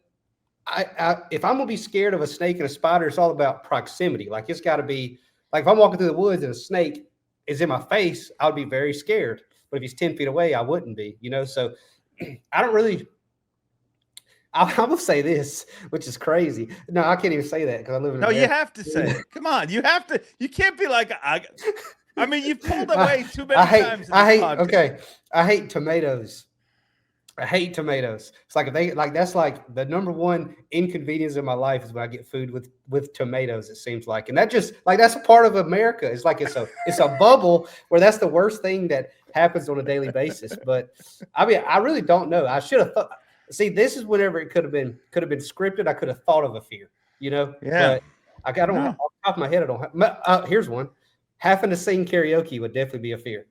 if I'm going to be scared of a snake and a spider, it's all about proximity. Like it's got to be like, if I'm walking through the woods and a snake is in my face, I would be very scared. But if he's 10 feet away, I wouldn't be, you know? So I don't really, I'm going to say this, which is crazy. No, I can't even say that because I live in America. You have to say it. Come on. You have to, you can't be like, I mean, you've pulled away too many times. Okay. I hate tomatoes. I hate tomatoes. It's like if they like that's like the number one inconvenience in my life is when I get food with tomatoes. It seems like, and that just like that's a part of America. It's like it's a bubble where that's the worst thing that happens on a daily basis. But I mean, I really don't know. I should have thought. See, this is whenever it could have been scripted. I could have thought of a fear, Yeah. But I don't off the top of my head. I don't have. Here's one. Having to sing karaoke would definitely be a fear.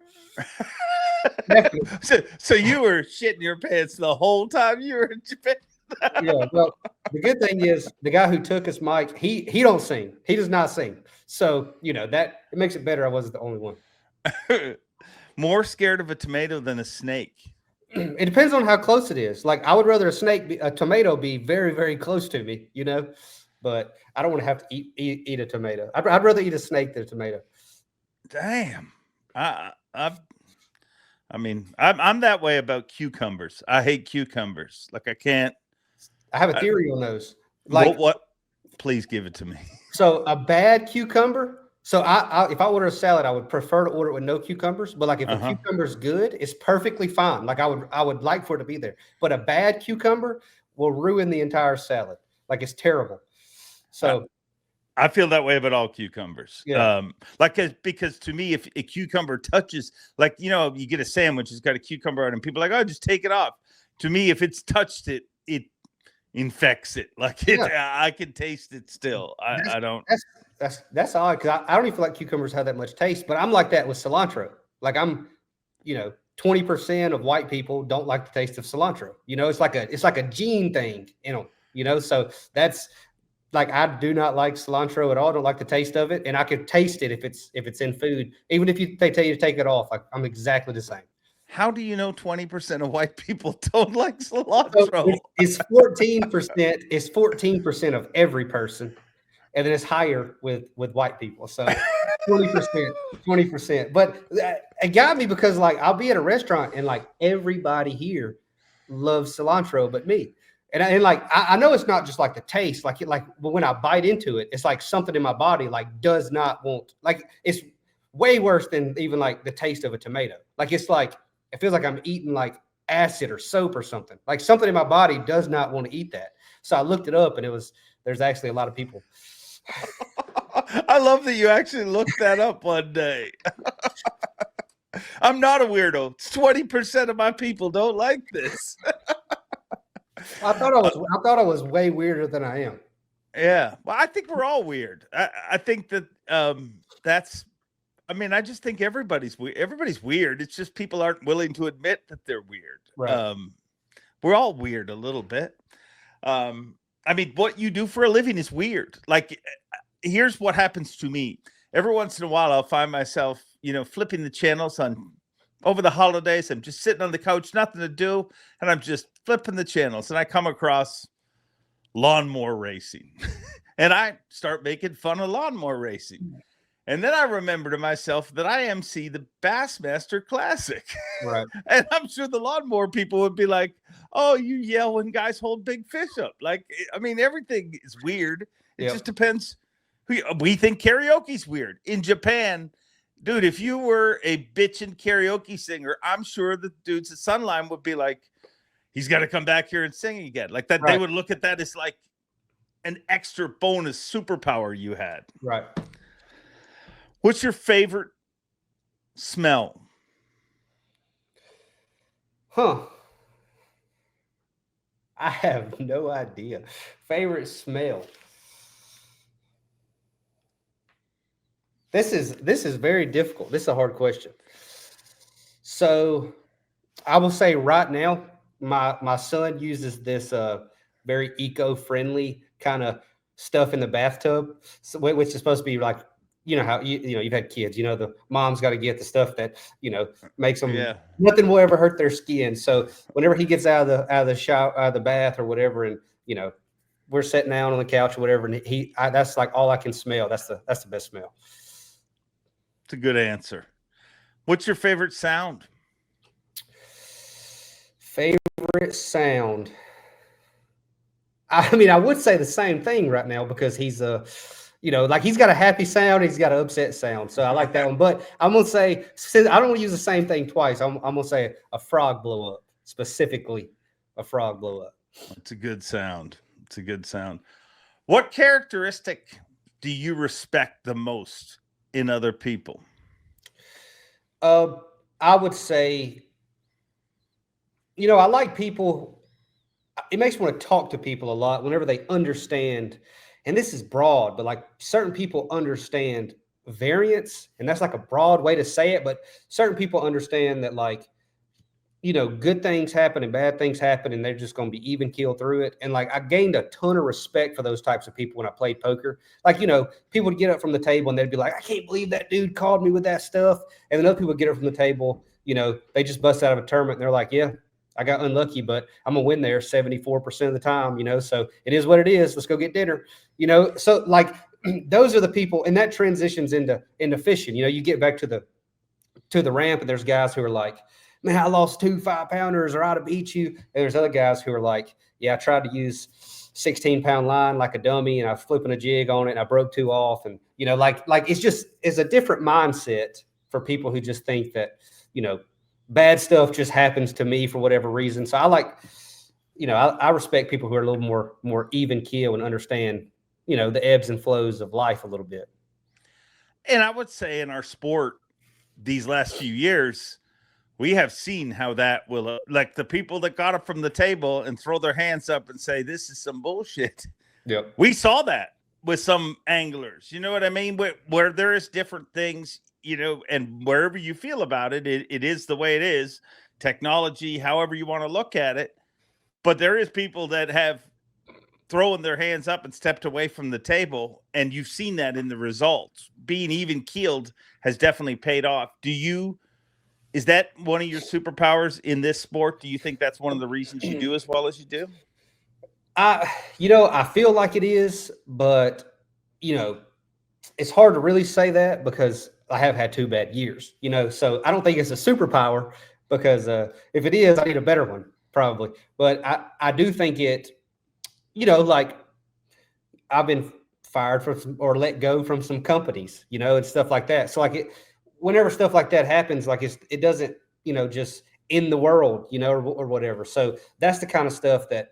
So you were shitting your pants the whole time you were in Japan. Yeah, well, the good thing is the guy who took us, Mike, he don't sing. He does not sing. So, that it makes it better. I wasn't the only one. More scared of a tomato than a snake. It depends on how close it is. Like I would rather a tomato be very, very close to me, but I don't want to have to eat a tomato. I'd rather eat a snake than a tomato. Damn. I'm that way about cucumbers. I hate cucumbers. Like I can't. I have a theory on those. Like what? Please give it to me. So a bad cucumber. So if I order a salad, I would prefer to order it with no cucumbers. But like if a cucumber's good, it's perfectly fine. Like I would like for it to be there. But a bad cucumber will ruin the entire salad. Like it's terrible. So I feel that way about all cucumbers. Yeah. Because to me, if a cucumber touches, you get a sandwich, it's got a cucumber on it, and people are like, oh, just take it off. To me, if it's touched it, it infects it. I can taste it still. I don't. That's odd because I don't even feel like cucumbers have that much taste, but I'm like that with cilantro. Like I'm, 20% of white people don't like the taste of cilantro. It's like a gene thing, So that's. Like I do not like cilantro at all. I don't like the taste of it, and I could taste it if it's in food. Even if they tell you to take it off, like I'm exactly the same. How do you know 20% of white people don't like cilantro? So it's 14%. It's 14% of every person, and then it's higher with white people. So 20%. But it got me because like I'll be at a restaurant and like everybody here loves cilantro, but me. And I know it's not just like the taste, but when I bite into it, it's like something in my body does not want, it's way worse than even like the taste of a tomato. Like it's like it feels like I'm eating like acid or soap or something. Like something in my body does not want to eat that. So I looked it up, and there's actually a lot of people. I love that you actually looked that up one day. I'm not a weirdo. 20% of my people don't like this. I thought I was way weirder than I am. Yeah. Well, I think we're all weird. I think that I just think everybody's weird. It's just people aren't willing to admit that they're weird. Right. We're all weird a little bit. What you do for a living is weird. Like, here's what happens to me. Every once in a while, I'll find myself, flipping the channels over the holidays. I'm just sitting on the couch, nothing to do, and I'm just flipping the channels, and I come across lawnmower racing, and I start making fun of lawnmower racing. And then I remember to myself that I MC the Bassmaster Classic. Right. And I'm sure the lawnmower people would be like, oh, you yell when guys hold big fish up. Everything is weird. It just depends. We think karaoke's weird. In Japan, dude, if you were a bitchin' karaoke singer, I'm sure the dudes at Sunline would be like, he's got to come back here and sing again. Like that, right. They would look at that as like an extra bonus superpower you had. Right. What's your favorite smell? I have no idea. Favorite smell. This is very difficult. This is a hard question. So I will say right now, my son uses this very eco-friendly kind of stuff in the bathtub, which is supposed to be like, how you've had kids, the mom's got to get the stuff that, makes them, nothing will ever hurt their skin. So whenever he gets out of the shower, out of the bath or whatever, and, we're sitting down on the couch or whatever, and that's like all I can smell. That's the best smell. It's a good answer. What's your favorite sound? Favorite sound. I would say the same thing right now because he's like he's got a happy sound, he's got an upset sound. So I like that one. But I'm gonna say, since I don't want to use the same thing twice, I'm gonna say a frog blow up, specifically a frog blow up. It's a good sound. It's a good sound. What characteristic do you respect the most in other people? I would say, I like people. It makes me want to talk to people a lot whenever they understand. And this is broad, but like certain people understand variance, and that's like a broad way to say it. But certain people understand that, like, good things happen and bad things happen, and they're just going to be even keel through it. And like, I gained a ton of respect for those types of people when I played poker. Like, people would get up from the table and they'd be like, I can't believe that dude called me with that stuff. And then other people would get up from the table, they just bust out of a tournament and they're like, yeah, I got unlucky, but I'm gonna win there 74% of the time, so it is what it is. Let's go get dinner, So like, those are the people, and that transitions into fishing. You get back to the ramp, and there's guys who are like, man, I lost 2 5-pounders, or I'd have beat you. And there's other guys who are like, yeah, I tried to use 16-pound line like a dummy, and I was flipping a jig on it, and I broke 2 off. And, like it's a different mindset for people who just think that, bad stuff just happens to me for whatever reason. So I like, I respect people who are a little more even keel and understand, the ebbs and flows of life a little bit. And I would say in our sport these last few years, we have seen how that will, like the people that got up from the table and throw their hands up and say, this is some bullshit. Yep. We saw that with some anglers, you know what I mean? Where there is different things, and wherever you feel about it, it is the way it is. Technology, however you want to look at it. But there is people that have thrown their hands up and stepped away from the table, and you've seen that in the results. Being even keeled has definitely paid off. Is that one of your superpowers in this sport? Do you think that's one of the reasons you do as well as you do? I feel like it is, but, it's hard to really say that because I have had 2 bad years, so I don't think it's a superpower because if it is, I need a better one probably. But I do think it, like I've been fired from or let go from some companies, and stuff like that. So like whenever stuff like that happens, like it doesn't, just in the world, or whatever. So that's the kind of stuff that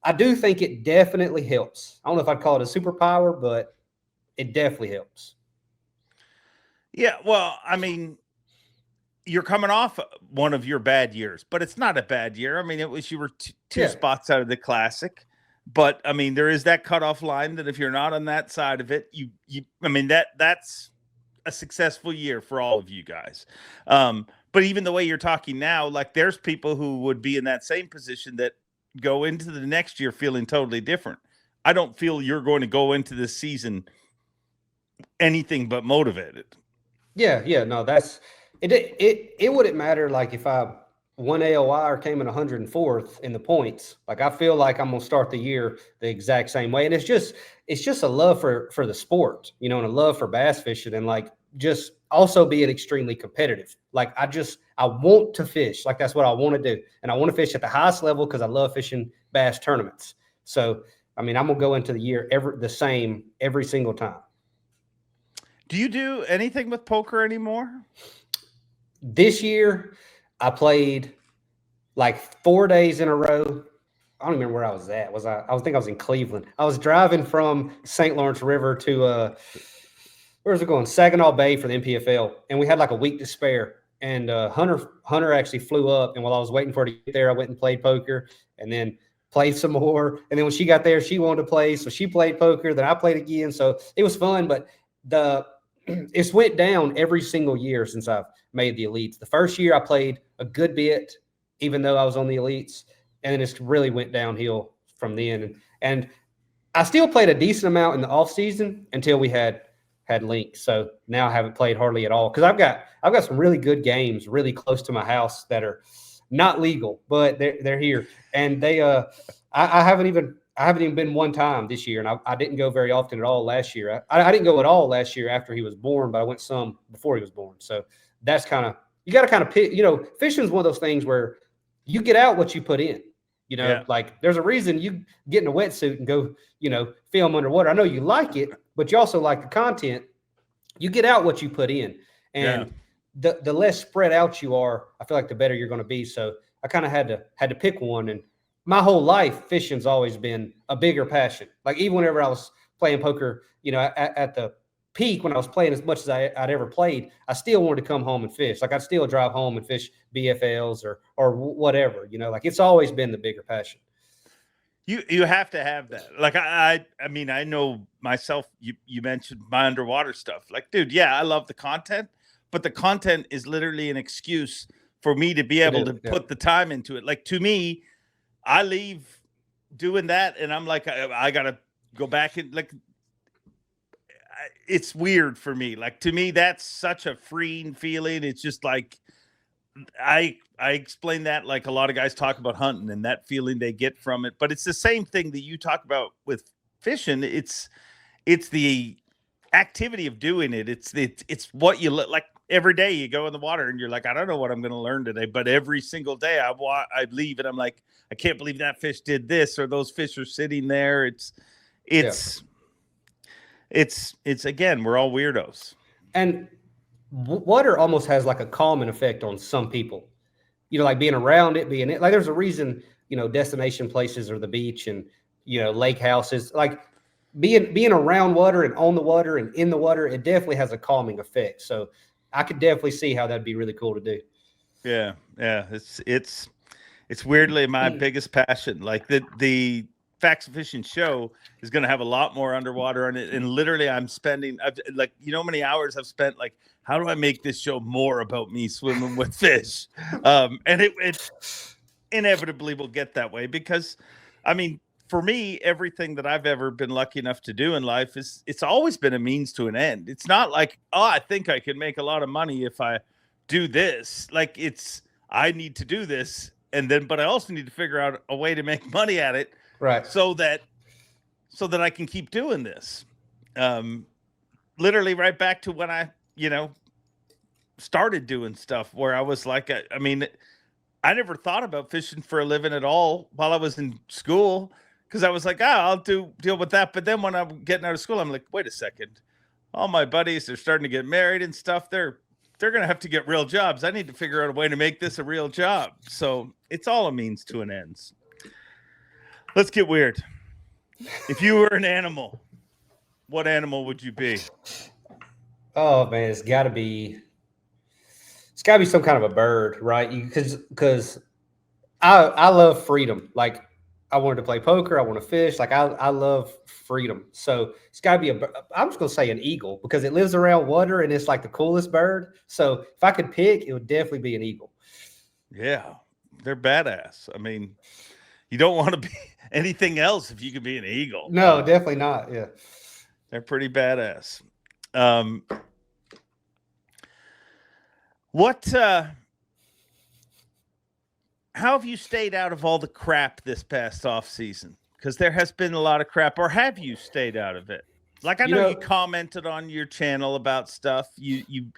I do think it definitely helps. I don't know if I'd call it a superpower, but it definitely helps. Yeah, well, I mean, you're coming off one of your bad years, but it's not a bad year. I mean, it was, you were two spots out of the Classic, but I mean, there is that cutoff line that if you're not on that side of it, I mean, that's a successful year for all of you guys. But even the way you're talking now, like there's people who would be in that same position that go into the next year feeling totally different. I don't feel you're going to go into this season anything but motivated. Yeah, no, that's it. It wouldn't matter like if I won AOI or came in 104th in the points. Like I feel like I'm gonna start the year the exact same way, and it's just a love for the sport, and a love for bass fishing, and like just also being extremely competitive. Like I want to fish, like that's what I want to do, and I want to fish at the highest level because I love fishing bass tournaments. So I mean, I'm gonna go into the year the same every single time. Do you do anything with poker anymore? This year, I played like 4 days in a row. I don't remember where I was at. I think I was in Cleveland. I was driving from St. Lawrence River to where's it going? Saginaw Bay for the NPFL, and we had like a week to spare. And Hunter actually flew up, and while I was waiting for her to get there, I went and played poker, and then played some more. And then when she got there, she wanted to play, so she played poker. Then I played again, so it was fun. But it's went down every single year since I've made the elites. The first year I played a good bit, even though I was on the elites, and then it's really went downhill from then. And I still played a decent amount in the off season until we had links. So now I haven't played hardly at all because I've got some really good games really close to my house that are not legal, but they're here. And they I haven't even been one time this year, and I didn't go very often at all last year. I didn't go at all last year after he was born, but I went some before he was born. So that's you got to kind of pick, fishing is one of those things where you get out what you put in. Like there's a reason you get in a wetsuit and go, film underwater. I know you like it, but you also like the content. You get out what you put in, and the less spread out you are, I feel like the better you're going to be. So I kind of had to pick one. And my whole life, fishing's always been a bigger passion. Like even whenever I was playing poker, at the peak, when I was playing as much as I'd ever played, I still wanted to come home and fish. Like I'd still drive home and fish BFLs or whatever, like it's always been the bigger passion. You have to have that. Like I mean, I know myself, you mentioned my underwater stuff. Like, dude, yeah, I love the content, but the content is literally an excuse for me to be able to put the time into it. Like to me, I leave doing that and I'm like, I got to go back and like, it's weird for me. Like to me, that's such a freeing feeling. It's just like, I explain that like a lot of guys talk about hunting and that feeling they get from it, but it's the same thing that you talk about with fishing. It's the activity of doing it. It's what you like every day you go in the water and you're like, I don't know what I'm going to learn today, but every single day I leave and I'm like, I can't believe that fish did this or those fish are sitting there. It's again, we're all weirdos. And water almost has like a calming effect on some people, like being around it, like there's a reason, destination places or the beach and, lake houses, like being around water and on the water and in the water, it definitely has a calming effect. So I could definitely see how that'd be really cool to do. Yeah. Yeah. It's weirdly my biggest passion. Like the Facts of Fishing show is going to have a lot more underwater on it. And literally I'm spending how many hours I've spent, like, how do I make this show more about me swimming with fish? And it inevitably will get that way because, I mean, for me, everything that I've ever been lucky enough to do in life it's always been a means to an end. It's not like, I think I can make a lot of money if I do this. Like I need to do this. But I also need to figure out a way to make money at it. Right. So that I can keep doing this. Literally right back to when I, started doing stuff where I was like, I mean, I never thought about fishing for a living at all while I was in school. Cause I was like, I'll deal with that. But then when I'm getting out of school, I'm like, wait a second. All my buddies are starting to get married and stuff. They're going to have to get real jobs. I need to figure out a way to make this a real job. So it's all a means to an end. Let's get weird. If you were an animal, what animal would you be? Oh man, it's got to be some kind of a bird, right? Because I love freedom. Like I wanted to play poker, I want to fish. Like I love freedom. So it's got to be I'm just gonna say an eagle because it lives around water and it's like the coolest bird. So if I could pick, it would definitely be an eagle. Yeah, they're badass. I mean, you don't want to be anything else if you could be an eagle. No, definitely not. Yeah. They're pretty badass. How have you stayed out of all the crap this past off season? Because there has been a lot of crap, or have you stayed out of it? Like I know you commented on your channel about stuff.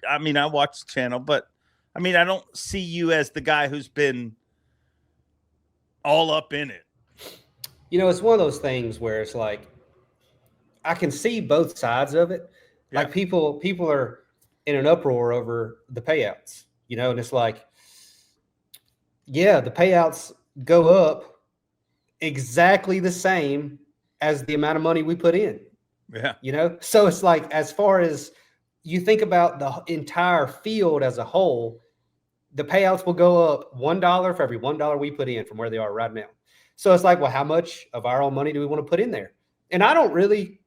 I mean, I watch the channel, but I mean, I don't see you as the guy who's been all up in it. It's one of those things where it's like I can see both sides of it. Yeah. Like people are in an uproar over the payouts, and it's like, yeah, the payouts go up exactly the same as the amount of money we put in. Yeah. So it's like, as far as you think about the entire field as a whole, the payouts will go up $1 for every $1 we put in from where they are right now. So it's like, well, how much of our own money do we want to put in there? And I don't really,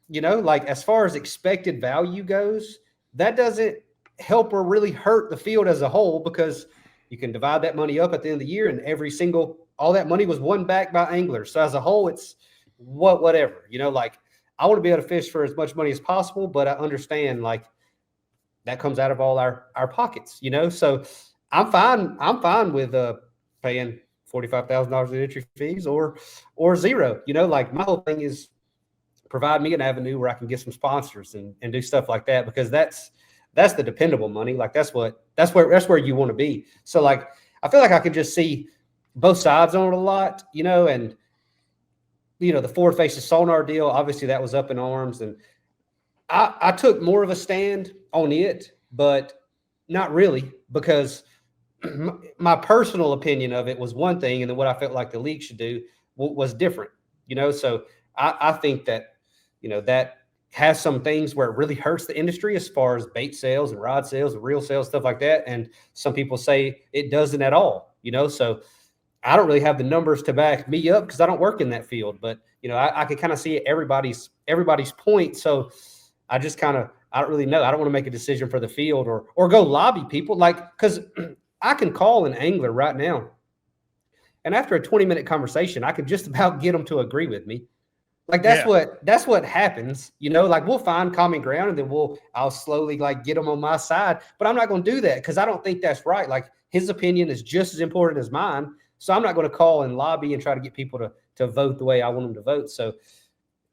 like as far as expected value goes, that doesn't help or really hurt the field as a whole because you can divide that money up at the end of the year and all that money was won back by anglers. So as a whole, it's whatever, like I want to be able to fish for as much money as possible, but I understand like that comes out of all our pockets, so I'm fine with paying $45,000 in entry fees or zero, like my whole thing is provide me an avenue where I can get some sponsors and do stuff like that, because that's the dependable money. Like that's where you want to be. So like, I feel like I can just see both sides on it a lot, and the forward faces sonar deal, obviously that was up in arms, and I took more of a stand on it, but not really, because my personal opinion of it was one thing, and then what I felt like the league should do was different, so I think that, that has some things where it really hurts the industry as far as bait sales and rod sales and reel sales, stuff like that. And some people say it doesn't at all, so I don't really have the numbers to back me up because I don't work in that field, but I can kind of see everybody's point. So I just I don't really know. I don't want to make a decision for the field or go lobby people, because I can call an angler right now, and after a 20-minute conversation, I can just about get them to agree with me. That's what happens, we'll find common ground, and then I'll slowly get them on my side, but I'm not going to do that because I don't think that's right. His opinion is just as important as mine. So I'm not going to call and lobby and try to get people to vote the way I want them to vote. So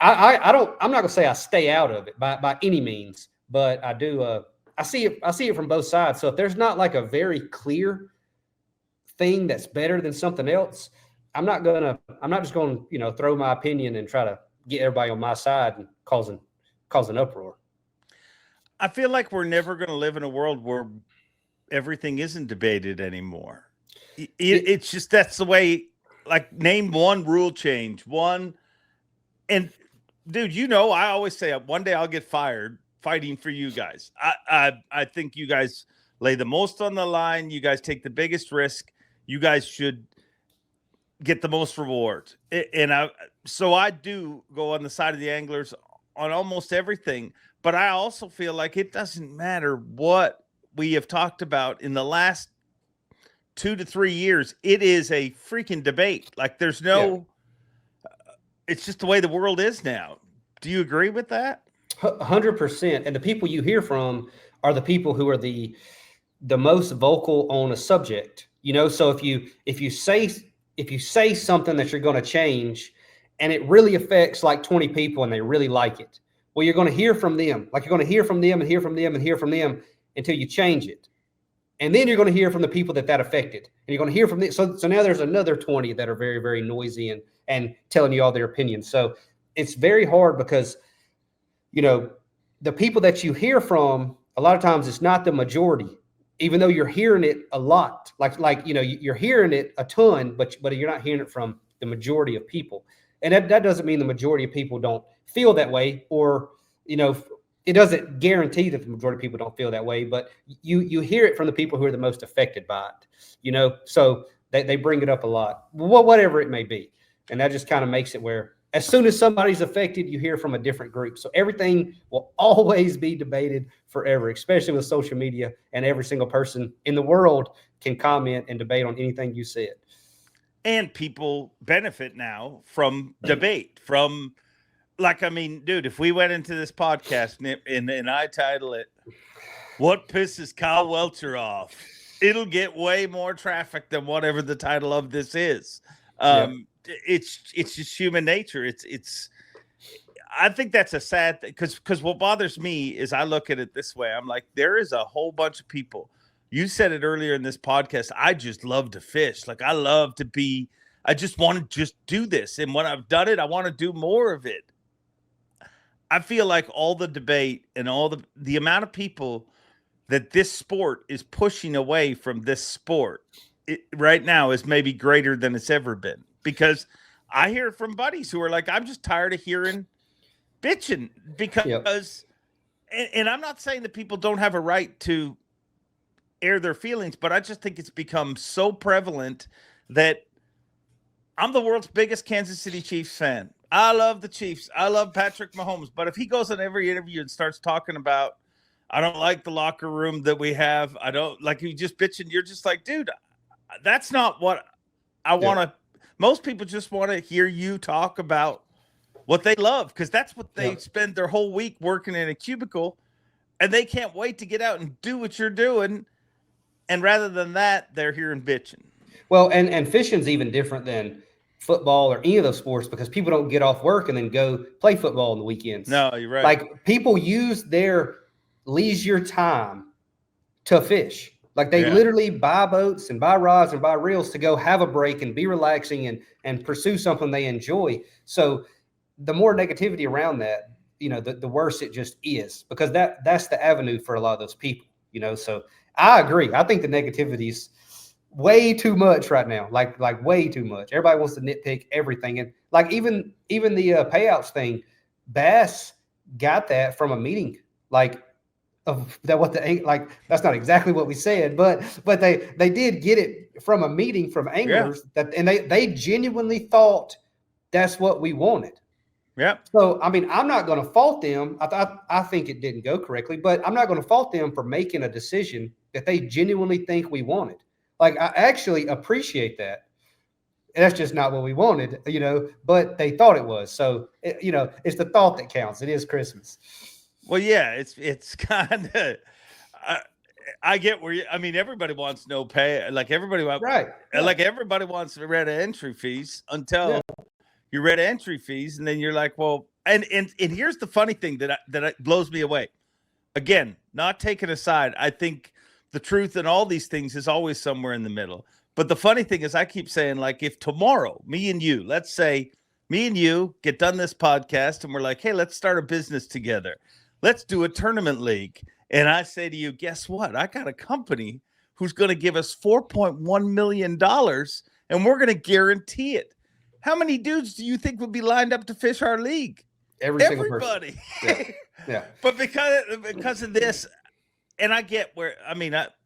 I'm not going to say I stay out of it by any means, but I do. I see it from both sides. So if there's not a very clear thing that's better than something else, I'm not just going to, throw my opinion and try to get everybody on my side and cause an uproar. I feel like we're never going to live in a world where everything isn't debated anymore. It's just, that's the way, name one rule change, and dude, I always say one day I'll get fired fighting for you guys. I think you guys lay the most on the line. You guys take the biggest risk. You guys should get the most reward. So I do go on the side of the anglers on almost everything, but I also feel like it doesn't matter what we have talked about in the last 2 to 3 years. It is a freaking debate. There's no, it's just the way the world is now. Do you agree with that? 100%. And the people you hear from are the people who are the most vocal on a subject, so if you say something that you're going to change and it really affects 20 people and they really like it, well, you're going to hear from them. You're going to hear from them and hear from them and hear from them until you change it. And then you're going to hear from the people that affected. And you're going to hear from them. So now there's another 20 that are very, very noisy and telling you all their opinions. So it's very hard because, the people that you hear from, a lot of times it's not the majority, even though you're hearing it a lot. You're hearing it a ton, but you're not hearing it from the majority of people. And that doesn't mean the majority of people don't feel that way, or, it doesn't guarantee that the majority of people don't feel that way, but you hear it from the people who are the most affected by it, so they bring it up a lot, whatever it may be. And that just kind of makes it where as soon as somebody's affected, you hear from a different group. So everything will always be debated forever, especially with social media, and every single person in the world can comment and debate on anything you said. And people benefit now from debate, dude, if we went into this podcast and I title it, "What Pisses Kyle Welcher Off?" it'll get way more traffic than whatever the title of this is. It's just human nature. I think that's a sad thing, because what bothers me is I look at it this way. I'm like, there is a whole bunch of people. You said it earlier in this podcast. I just love to fish. I just want to just do this. And when I've done it, I want to do more of it. I feel like all the debate and all the amount of people that this sport is pushing away from this sport right now is maybe greater than it's ever been. Because I hear from buddies who are like, I'm just tired of hearing bitching because, and I'm not saying that people don't have a right to air their feelings, but I just think it's become so prevalent that I'm the world's biggest Kansas City Chiefs fan. I love the Chiefs. I love Patrick Mahomes. But if he goes on every interview and starts talking about, I don't like the locker room that we have, I don't like, you just bitching, you're just like, dude, that's not what I want to. Most people just want to hear you talk about what they love, because that's what they spend their whole week working in a cubicle, and they can't wait to get out and do what you're doing. And rather than that, they're hearing bitching. Well, and fishing's even different than football or any of those sports, because people don't get off work and then go play football on the weekends. No, you're right. Like, people use their leisure time to fish. Like they literally buy boats and buy rods and buy reels to go have a break and be relaxing and pursue something they enjoy. So the more negativity around that, the worse it just is, because that's the avenue for a lot of those people, So I agree. I think the negativity is way too much right now, like way too much. Everybody wants to nitpick everything, and like even the payouts thing, Bass got that from a meeting, like of that that's not exactly what we said, but they did get it from a meeting from anglers and they genuinely thought that's what we wanted. Yeah. So, I mean, I'm not going to fault them. I think it didn't go correctly, but I'm not going to fault them for making a decision that they genuinely think we wanted. Like, I actually appreciate that. And that's just not what we wanted, but they thought it was. So, it's the thought that counts. It is Christmas. Well, yeah, it's kind of, I get where everybody wants no pay. Like everybody wants to read entry fees until you read entry fees, and then you're like, well, and here's the funny thing that blows me away. Again, not taken aside, I think the truth in all these things is always somewhere in the middle. But the funny thing is, I keep saying, like, if tomorrow, let's say me and you get done this podcast, and we're like, hey, let's start a business together. Let's do a tournament league. And I say to you, guess what? I got a company who's going to give us $4.1 million, and we're going to guarantee it. How many dudes do you think would be lined up to fish our league? Everybody. Yeah. But because of this, and I get where,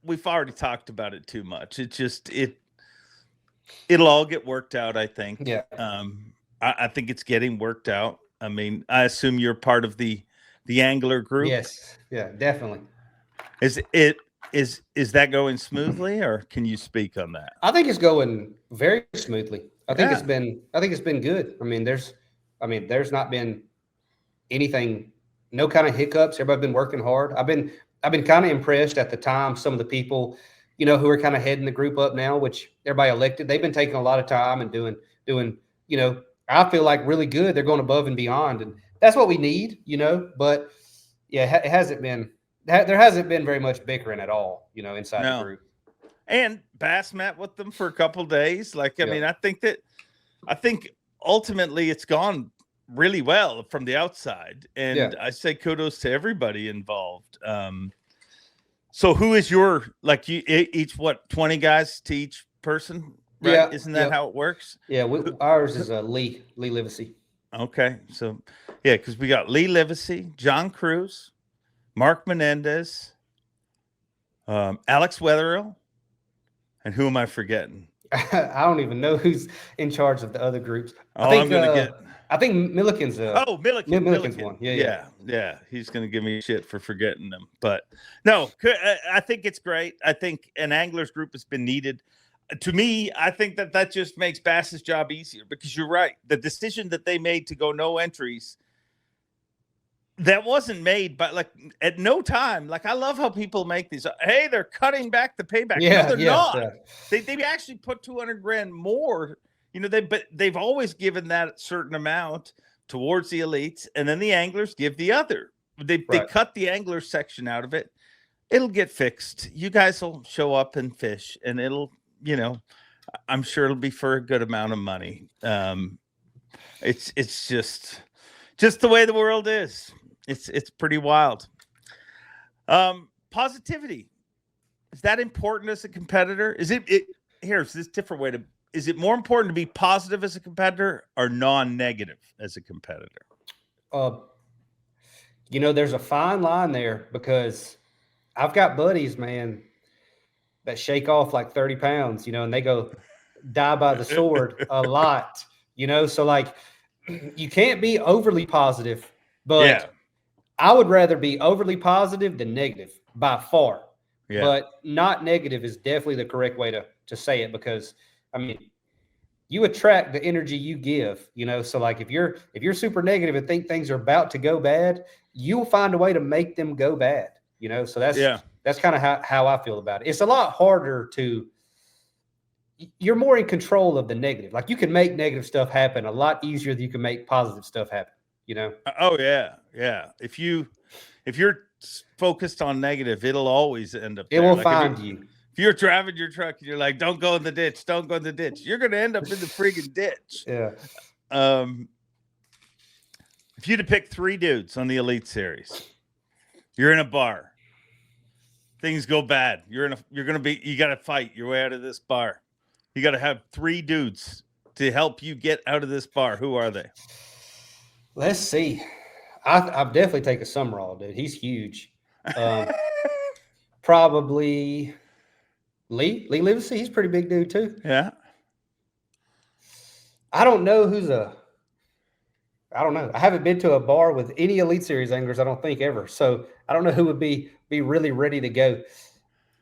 we've already talked about it too much. It just, it'll all get worked out, I think. Yeah. I think it's getting worked out. I assume you're part of the angler group. Yes. Yeah, definitely. Is that going smoothly, or can you speak on that? I think it's going very smoothly. I think it's been good. There's not been anything, no kind of hiccups. Everybody's been working hard. I've been kind of impressed at the time. Some of the people, who are kind of heading the group up now, which everybody elected, they've been taking a lot of time and doing, I feel like really good. They're going above and beyond, and that's what we need, but yeah, there hasn't been very much bickering at all, inside the group. And Bass met with them for a couple of days. I think ultimately it's gone really well from the outside, and I say kudos to everybody involved. So who is your, each 20 guys to each person? Right? Yeah. Isn't that how it works? Yeah. Ours is Lee Livesey. Okay. So because we got Lee Livesey, John Cruz, Mark Menendez, Alex Wetherill, and who am I forgetting? I don't even know who's in charge of the other groups. I think Milliken's. Milliken's one. Yeah. He's going to give me shit for forgetting them. But no, I think it's great. I think an angler's group has been needed. To me, I think that just makes Bass's job easier, because you're right. The decision that they made to go no entries, that wasn't made by at no time. I love how people make these. Hey, they're cutting back the payback. Yeah, no, they're not. Yeah. They actually put $200,000 more. But they've always given that certain amount towards the elites, and then the anglers give the other. They cut the angler section out of it. It'll get fixed. You guys will show up and fish, and it'll, I'm sure it'll be for a good amount of money. It's just the way the world is. It's pretty wild. Positivity, is that important as a competitor? Here's this different way to. Is it more important to be positive as a competitor or non-negative as a competitor? There's a fine line there, because I've got buddies, man, that shake off like 30 pounds, and they go die by the sword a lot, so you can't be overly positive, but I would rather be overly positive than negative by far. Yeah. But not negative is definitely the correct way to say it, because you attract the energy you give, so if you're super negative and think things are about to go bad, you'll find a way to make them go bad, so that's kind of how I feel about it. It's a lot harder you're more in control of the negative. You can make negative stuff happen a lot easier than you can make positive stuff happen, Oh yeah. Yeah. If you're focused on negative, it'll always end up there. It will find you. If you're driving your truck and you're like, don't go in the ditch, don't go in the ditch, you're going to end up in the friggin' ditch. Yeah. If you'd have picked 3 dudes on the Elite Series, you're in a bar, things go bad. You got to fight your way out of this bar. You got to have 3 dudes to help you get out of this bar. Who are they? Let's see. I'll definitely take a Summerall, dude. He's huge. Probably Lee Livesey. He's a pretty big dude too. Yeah. I don't know I don't know. I haven't been to a bar with any Elite Series anglers, I don't think, ever. So I don't know who would be really ready to go.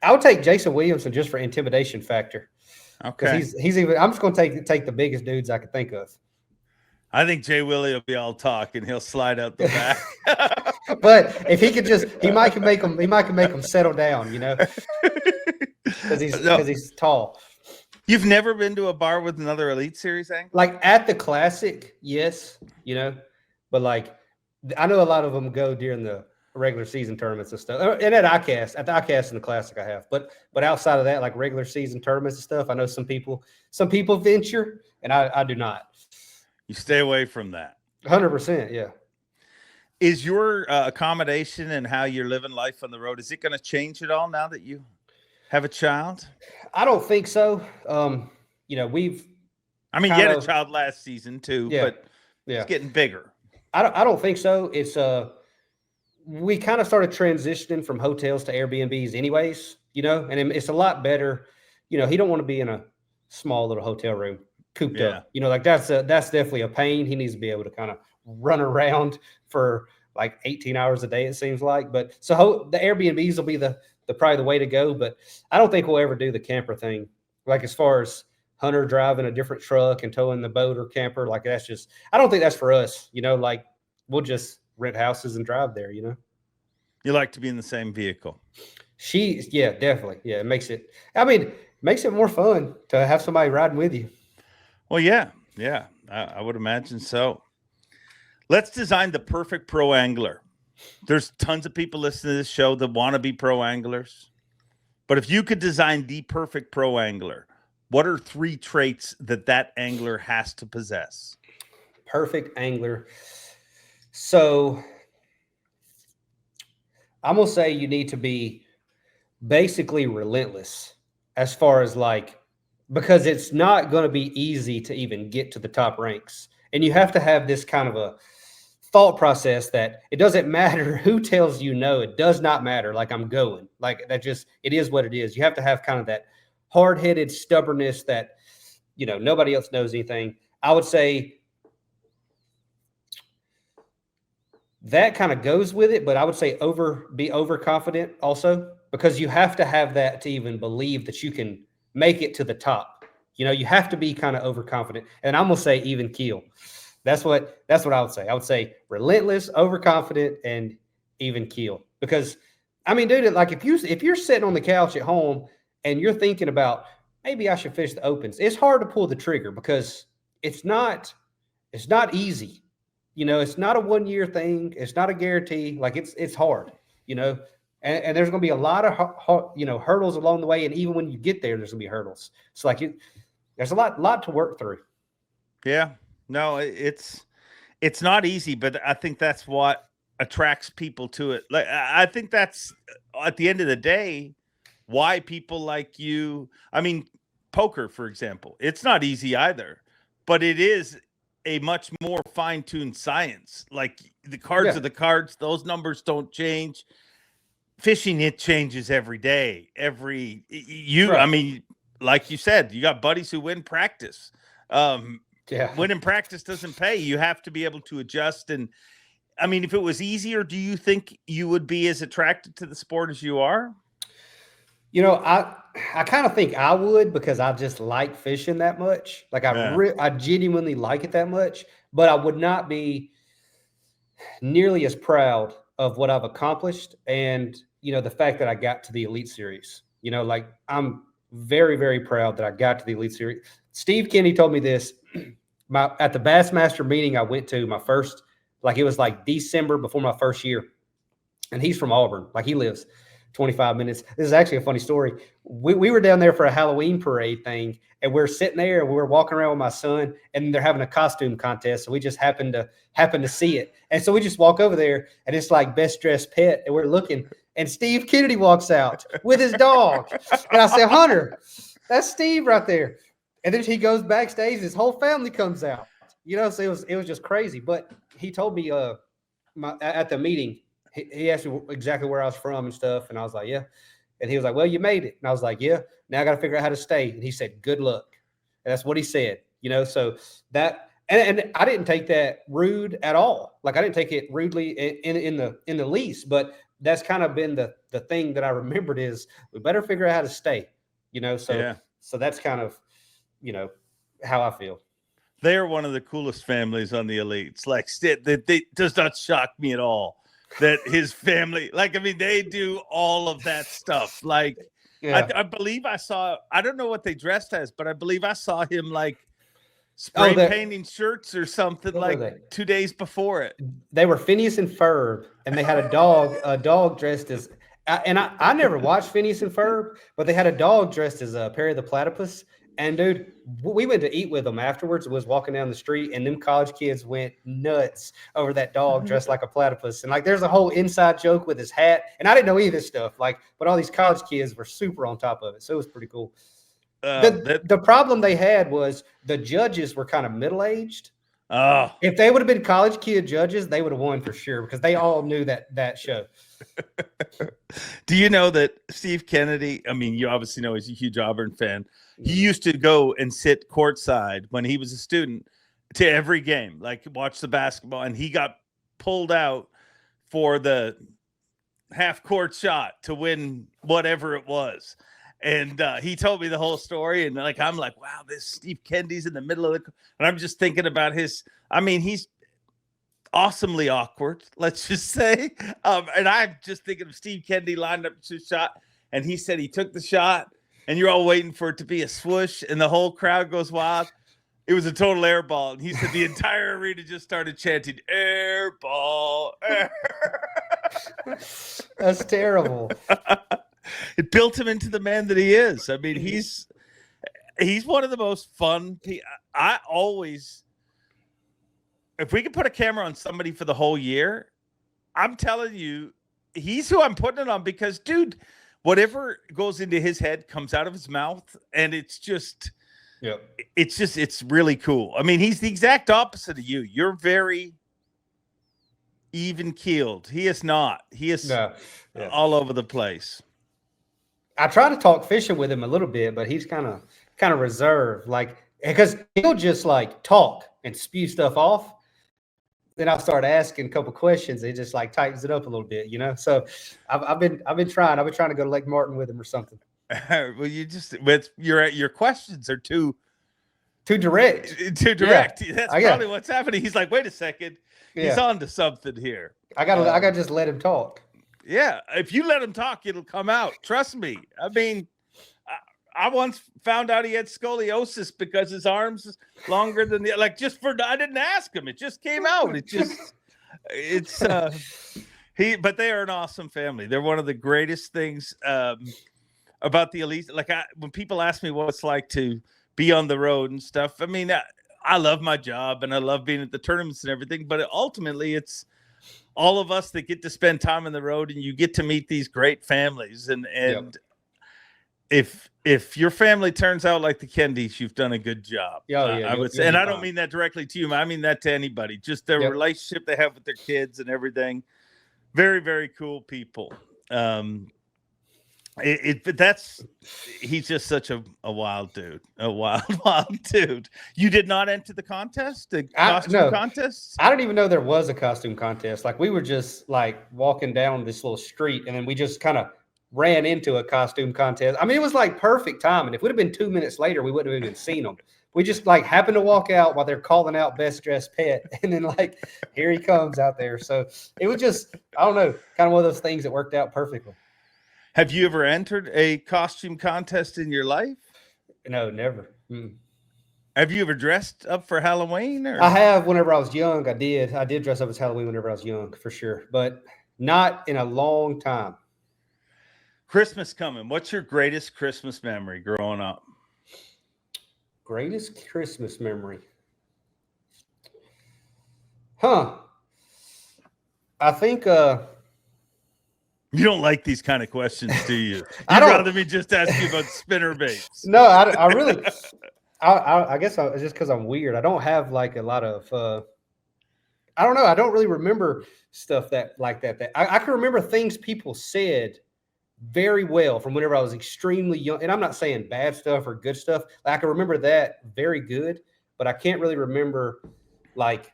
I would take Jason Williamson just for intimidation factor. Okay. He's even. I'm just going to take the biggest dudes I could think of. I think Jay Willie will be all talk and he'll slide out the back. But if he could he might can make them settle down, because he's tall. You've never been to a bar with another Elite Series angler? Like at the Classic, yes, but like I know a lot of them go during the regular season tournaments and stuff. And at the ICAST and the Classic I have, but outside of that, like regular season tournaments and stuff, I know some people venture, and I do not. You stay away from that. 100%, yeah. Is your accommodation and how you're living life on the road, is it going to change at all now that you have a child? I don't think so. You had a child last season too, but it's getting bigger. I don't think so. It's we kind of started transitioning from hotels to Airbnbs anyways, and it's a lot better. He don't want to be in a small little hotel room cooped up. That's definitely a pain. He needs to be able to kind of run around for like 18 hours a day, it seems like. But so the Airbnbs will be probably the way to go. But I don't think we'll ever do the camper thing. Like as far as Hunter driving a different truck and towing the boat or camper, like I don't think that's for us. Like we'll just rent houses and drive there. You like to be in the same vehicle. Definitely. Yeah, it makes it more fun to have somebody riding with you. Well, yeah, I would imagine so. Let's design the perfect pro angler. There's tons of people listening to this show that want to be pro anglers. But if you could design the perfect pro angler, what are 3 traits that angler has to possess? Perfect angler. So I'm going to say you need to be basically relentless as far as because it's not going to be easy to even get to the top ranks. And you have to have this kind of a thought process that it doesn't matter who tells you no, it does not matter. Like I'm going, like that it is what it is. You have to have kind of that hard-headed stubbornness that, nobody else knows anything. I would say that kind of goes with it, but I would say be overconfident also, because you have to have that to even believe that you can make it to the top. You have to be kind of overconfident. And I'm going to say even keel. That's what I would say. I would say relentless, overconfident, and even keel. Because dude, like if you're sitting on the couch at home and you're thinking about maybe I should fish the opens, it's hard to pull the trigger because it's not easy. It's not a 1-year thing. It's not a guarantee. Like it's hard, and there's going to be a lot of hurdles along the way. And even when you get there, there's going to be hurdles. It's like there's a lot to work through. Yeah. No, it's not easy, but I think that's what attracts people to it. Like I think that's at the end of the day why people like you. Poker, for example, it's not easy either, but it is a much more fine-tuned science. Like the cards are the cards; those numbers don't change. Fishing, it changes every day. Like you said, you got buddies who win practice. Winning practice doesn't pay. You have to be able to adjust. And if it was easier, do you think you would be as attracted to the sport as you are? I kind of think I would, because I just like fishing that much. Like I genuinely like it that much, but I would not be nearly as proud of what I've accomplished. And, the fact that I got to the Elite Series, like I'm very, very proud that I got to the Elite Series. Steve Kenny told me this at the Bassmaster meeting I went to, my first, it was like December before my first year. And he's from Auburn, like he lives. 25 minutes. This is actually a funny story. We were down there for a Halloween parade thing, and we're sitting there and we were walking around with my son, and they're having a costume contest. So we just happened to see it. And so we just walk over there, and it's like best dressed pet, and we're looking, and Steve Kennedy walks out with his dog. And I said, Hunter, that's Steve right there. And then he goes backstage, his whole family comes out. So it was just crazy. But he told me at the meeting, he asked me exactly where I was from and stuff. And I was like, yeah. And he was like, well, you made it. And I was like, yeah, now I got to figure out how to stay. And he said, good luck. And that's what he said, so that, and I didn't take that rude at all. Like I didn't take it rudely in the least, but that's kind of been the thing that I remembered is we better figure out how to stay, so that's kind of, how I feel. They are one of the coolest families on the Elites. Like, they does not shock me at all that his family, they do all of that stuff. Like, yeah. I believe I saw, I don't know what they dressed as, but I believe I saw him spray painting shirts or something 2 days before it. They were Phineas and Ferb, and they had a dog dressed as, and I never watched Phineas and Ferb, but they had a dog dressed as Perry the Platypus. And dude, we went to eat with them afterwards. It was walking down the street, and them college kids went nuts over that dog dressed like a platypus. And there's a whole inside joke with his hat. And I didn't know any of this stuff. But all these college kids were super on top of it. So it was pretty cool. The problem they had was the judges were kind of middle-aged. Oh. If they would have been college kid judges, they would have won for sure because they all knew that show. Do you know that Steve Kennedy, you obviously know he's a huge Auburn fan. He used to go and sit courtside when he was a student to every game, watch the basketball, and he got pulled out for the half-court shot to win whatever it was. And he told me the whole story, and I'm like, wow, this Steve Kennedy's in the middle of and I'm just thinking about he's awesomely awkward, let's just say. And I'm just thinking of Steve Kennedy lined up to shot, and he said he took the shot, and you're all waiting for it to be a swoosh, and the whole crowd goes wild. It was a total air ball, and he said the entire arena just started chanting, air ball, air. That's terrible. It built him into the man that he is. He's one of the most fun people. I always, if we could put a camera on somebody for the whole year, I'm telling you, he's who I'm putting it on because, dude, whatever goes into his head comes out of his mouth, and it's really cool. He's the exact opposite of you. You're very even keeled. He is not. He is all over the place. I try to talk fishing with him a little bit, but he's kind of reserved, because he'll just talk and spew stuff off. Then I'll start asking a couple questions. It just tightens it up a little bit, So I've been trying. I've been trying to go to Lake Martin with him or something. Well, you just your questions are too direct. Too direct. Yeah. That's probably what's happening. He's like, wait a second, he's on to something here. I gotta just let him talk. Yeah, if you let him talk, it'll come out. Trust me. I once found out he had scoliosis because his arms is longer than I didn't ask him. It just came out. But they are an awesome family. They're one of the greatest things about the Elite. When people ask me what it's like to be on the road and stuff, I love my job and I love being at the tournaments and everything, but ultimately it's all of us that get to spend time on the road, and you get to meet these great families. And if your family turns out like the Kennedys, you've done a good job. I would say, and I don't mean that directly to you. I mean that to anybody. Just their relationship they have with their kids and everything. Very, very cool people. He's just such a wild dude. A wild dude. You did not enter the contest? The costume contest? I didn't even know there was a costume contest. We were just walking down this little street, and then we just kind of ran into a costume contest. It was perfect timing. If it would have been 2 minutes later, we wouldn't have even seen them. We just happened to walk out while they're calling out best dressed pet, and then here he comes out there. So it was just, I don't know, kind of one of those things that worked out perfectly. Have you ever entered a costume contest in your life? No, never. Have you ever dressed up for Halloween? Or? I have. Whenever I was young, I did dress up as Halloween whenever I was young, for sure, but not in a long time. Christmas coming. What's your greatest Christmas memory growing up? Greatest Christmas memory. Huh. I think you don't like these kind of questions, do you? You'd rather me just ask you about spinner baits. No, I really I guess it's just because I'm weird. I don't have like a lot of I don't know. I don't really remember stuff that I can remember things people said very well from whenever I was extremely young. And I'm not saying bad stuff or good stuff. Like, I can remember that very good, but I can't really remember like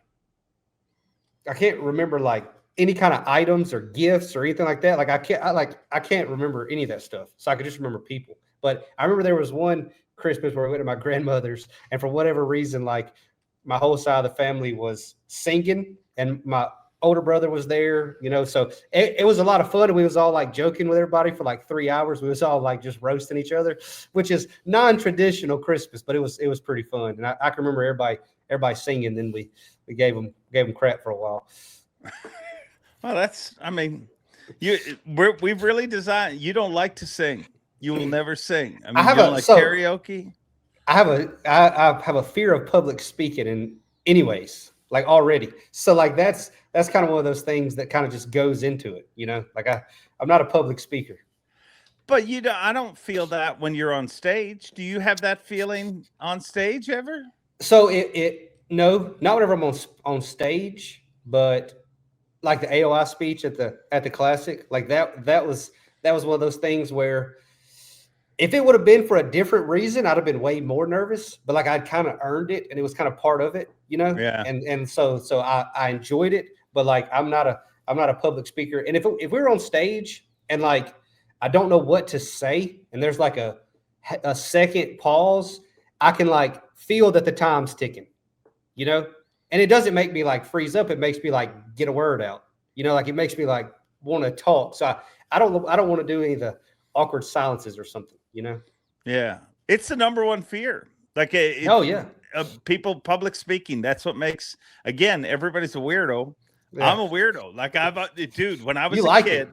any kind of items or gifts or anything like that. Like I can't remember any of that stuff. So I could just remember people. But I remember there was one Christmas where we went to my grandmother's, and for whatever reason, like my whole side of the family was singing, and my older brother was there, so it was a lot of fun. And we was all like joking with everybody for like 3 hours. We was all like just roasting each other, which is non-traditional Christmas, but it was pretty fun. And I can remember everybody singing. Then we gave them crap for a while. Well, we've really designed. You don't like to sing. You will never sing. I mean, you don't like karaoke. I have a fear of public speaking, and anyways, like already. So like that's kind of one of those things that kind of just goes into it, Like I'm not a public speaker. But I don't feel that when you're on stage. Do you have that feeling on stage ever? So no, not whenever I'm on stage, but like the AOI speech at the Classic, like that was one of those things where if it would have been for a different reason, I'd have been way more nervous. But like I'd kind of earned it, and it was kind of part of it, Yeah. And so I enjoyed it. But like I'm not a public speaker. And if we were on stage and like I don't know what to say, and there's like a second pause, I can like feel that the time's ticking, And it doesn't make me like freeze up. It makes me like get a word out, like it makes me like want to talk. So I don't want to do any of the awkward silences or something, Yeah. It's the number one fear. Like, people public speaking. That's what makes, again, everybody's a weirdo. Yeah. I'm a weirdo. Like dude, when I was a kid,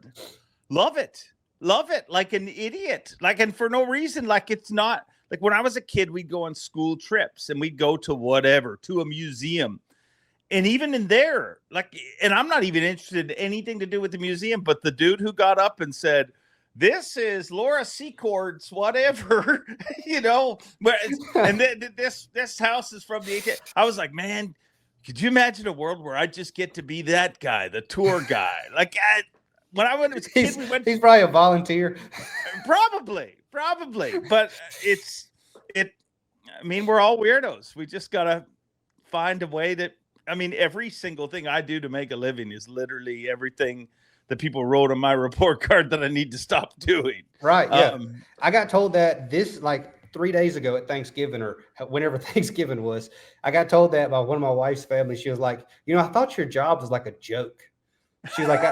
love it. Like an idiot. Like, and for no reason, like it's not like when I was a kid, we'd go on school trips and we'd go to a museum. And even in there, like, and I'm not even interested in anything to do with the museum, but the dude who got up and said, "This is Laura Secord's whatever," and this house is from the 18th. I was like, man, could you imagine a world where I just get to be that guy, the tour guy? Like, when I went as a kid, he's probably a volunteer. Probably. But we're all weirdos. We just got to find a way that, every single thing I do to make a living is literally everything that people wrote on my report card that I need to stop doing. Right. Yeah. I got told that this like 3 days ago at Thanksgiving or whenever Thanksgiving was, I got told that by one of my wife's family. She was like, I thought your job was like a joke. She's like,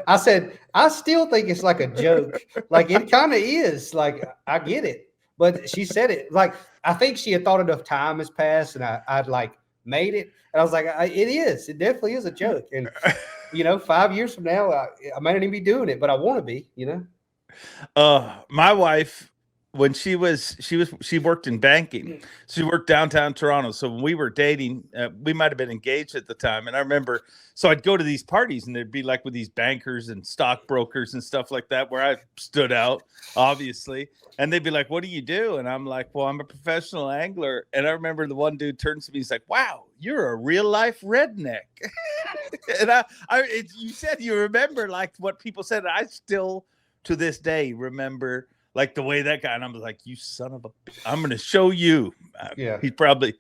I said, I still think it's like a joke. Like it kind of is. Like I get it, but she said it like I think she had thought enough time has passed, and I'd like made it, and I was like, it is. It definitely is a joke, and 5 years from now, I might not even be doing it, but I want to be. My wife, when she worked in banking. She worked downtown Toronto. So when we were dating, we might have been engaged at the time. And I remember, so I'd go to these parties and there'd be like with these bankers and stockbrokers and stuff like that, where I stood out, obviously. And they'd be like, "What do you do?" And I'm like, "Well, I'm a professional angler." And I remember the one dude turns to me, he's like, "Wow, you're a real life redneck." And you said you remember like what people said. I still to this day remember like the way that guy, and I'm like, "You son of a, I'm going to show you." Yeah. He probably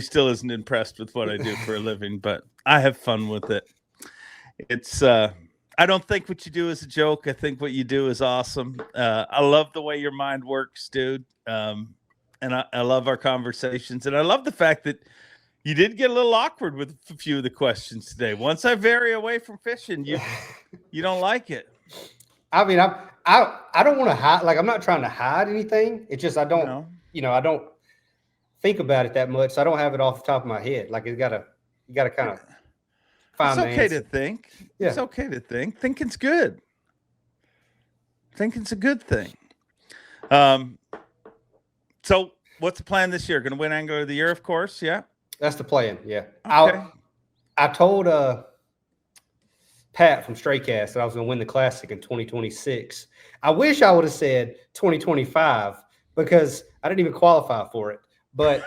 still isn't impressed with what I do for a living, but I have fun with it. It's, I don't think what you do is a joke. I think what you do is awesome. I love the way your mind works, dude. And I love our conversations, and I love the fact that you did get a little awkward with a few of the questions today. Once I vary away from fishing, you don't like it. I mean, I don't want to hide. Like, I'm not trying to hide anything. It's just I don't, I don't think about it that much. So I don't have it off the top of my head. Like, you gotta kind of find. It's okay to think. Yeah. It's okay to think. Thinking's good. think it's a good thing. So what's the plan this year? Going to win Angler of the Year, of course. Yeah. That's the plan. Yeah. Okay. I told Pat from Straycast that I was going to win the Classic in 2026. I wish I would have said 2025 because I didn't even qualify for it. But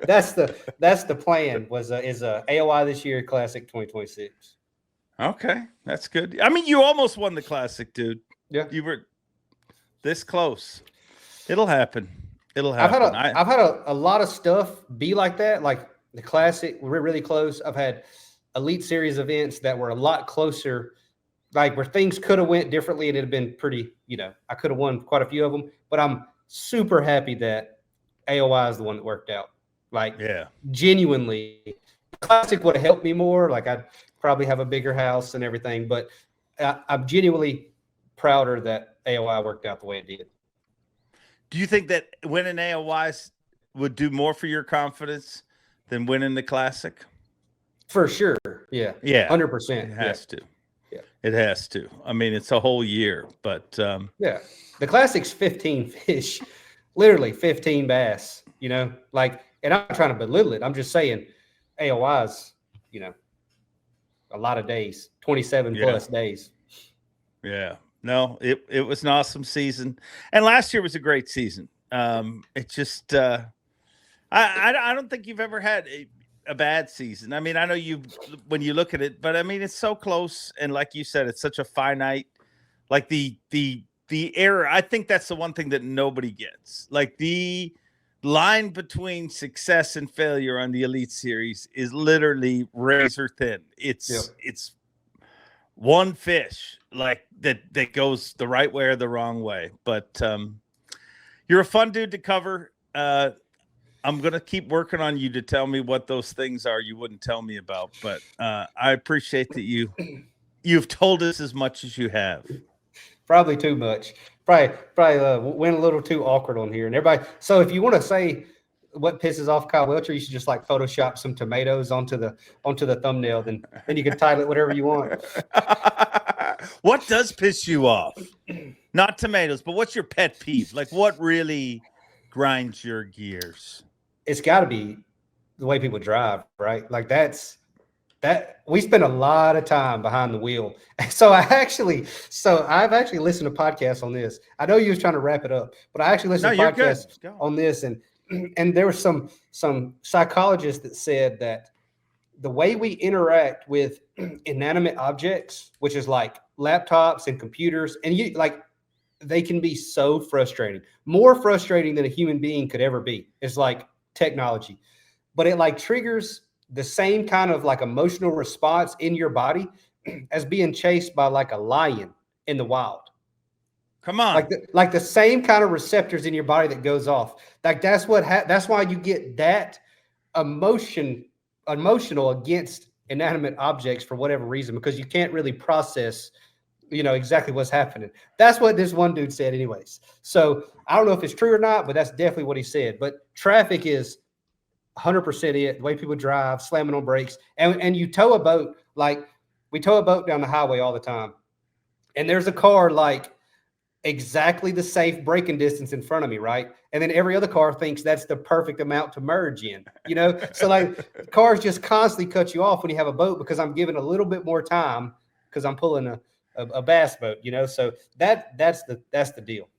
that's the plan is a AOI this year, Classic 2026. Okay, that's good. I mean, you almost won the Classic, dude. Yeah, you were this close. It'll happen. It'll happen. I've had a lot of stuff be like that. Like the Classic, we're really close. I've had Elite Series events that were a lot closer, like where things could have went differently and it'd have been pretty. I could have won quite a few of them. But I'm super happy that AOI is the one that worked out. Like, genuinely, Classic would have helped me more. Like I'd probably have a bigger house and everything, but I'm genuinely prouder that AOI worked out the way it did. Do you think that winning AOIs would do more for your confidence than winning the Classic? For sure. Yeah. Yeah. 100%. It has to. Yeah. It has to. I mean, it's a whole year, but yeah. The Classic's 15 fish, literally 15 bass, like, and I'm not trying to belittle it. I'm just saying AOI's, a lot of days, 27 plus days. Yeah. No, it was an awesome season. And last year was a great season. It just I don't think you've ever had a bad season. I mean, I know when you look at it, but I mean, it's so close. And like you said, it's such a finite, like the error. I think that's the one thing that nobody gets. Like the line between success and failure on the Elite Series is literally razor thin. It's one fish like that goes the right way or the wrong way. But you're a fun dude to cover. I'm going to keep working on you to tell me what those things are you wouldn't tell me about. But I appreciate that you've told us as much as you have. Probably too much. Probably went a little too awkward on here. And everybody, so if you want to say what pisses off Kyle Welcher, you should just like Photoshop some tomatoes onto the thumbnail. Then you can title it whatever you want. What does piss you off? Not tomatoes, but what's your pet peeve? Like what really grinds your gears? It's got to be the way people drive, right? Like that we spend a lot of time behind the wheel. So I've actually listened to podcasts on this. I know you was trying to wrap it up, but I actually listened to podcasts on this, and there were some psychologists that said that the way we interact with inanimate objects, which is like laptops and computers, and they can be so frustrating, more frustrating than a human being could ever be. It's like technology, but it like triggers the same kind of like emotional response in your body as being chased by like a lion in the wild. Come on. Like the same kind of receptors in your body that goes off. Like that's why you get that emotional against inanimate objects for whatever reason, because you can't really process, exactly what's happening. That's what this one dude said anyways. So I don't know if it's true or not, but that's definitely what he said. But traffic is 100% it, the way people drive, slamming on brakes, and you tow a boat. Like we tow a boat down the highway all the time, and there's a car like exactly the safe braking distance in front of me, right? And then every other car thinks that's the perfect amount to merge in, So like cars just constantly cut you off when you have a boat because I'm giving a little bit more time because I'm pulling a bass boat, So that's the deal.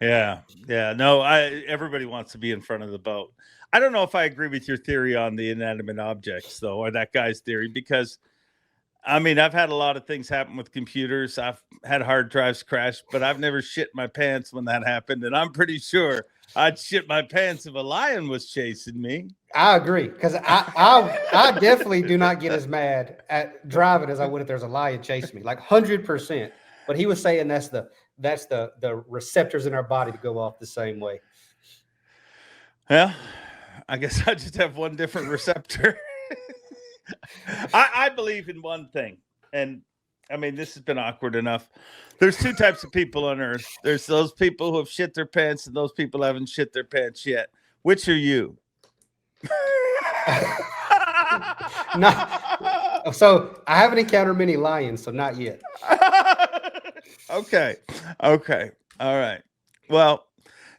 Yeah. No, everybody wants to be in front of the boat. I don't know if I agree with your theory on the inanimate objects, though, or that guy's theory, because, I mean, I've had a lot of things happen with computers. I've had hard drives crash, but I've never shit my pants when that happened. And I'm pretty sure I'd shit my pants if a lion was chasing me. I agree, because I definitely do not get as mad at driving as I would if there's a lion chasing me, like 100%. But he was saying that's the receptors in our body to go off the same way. Yeah. I guess I just have one different receptor. I believe in one thing. And I mean, this has been awkward enough. There's two types of people on earth. There's those people who have shit their pants and those people who haven't shit their pants yet. Which are you? So I haven't encountered many lions, so not yet. Okay. Okay. All right. Well,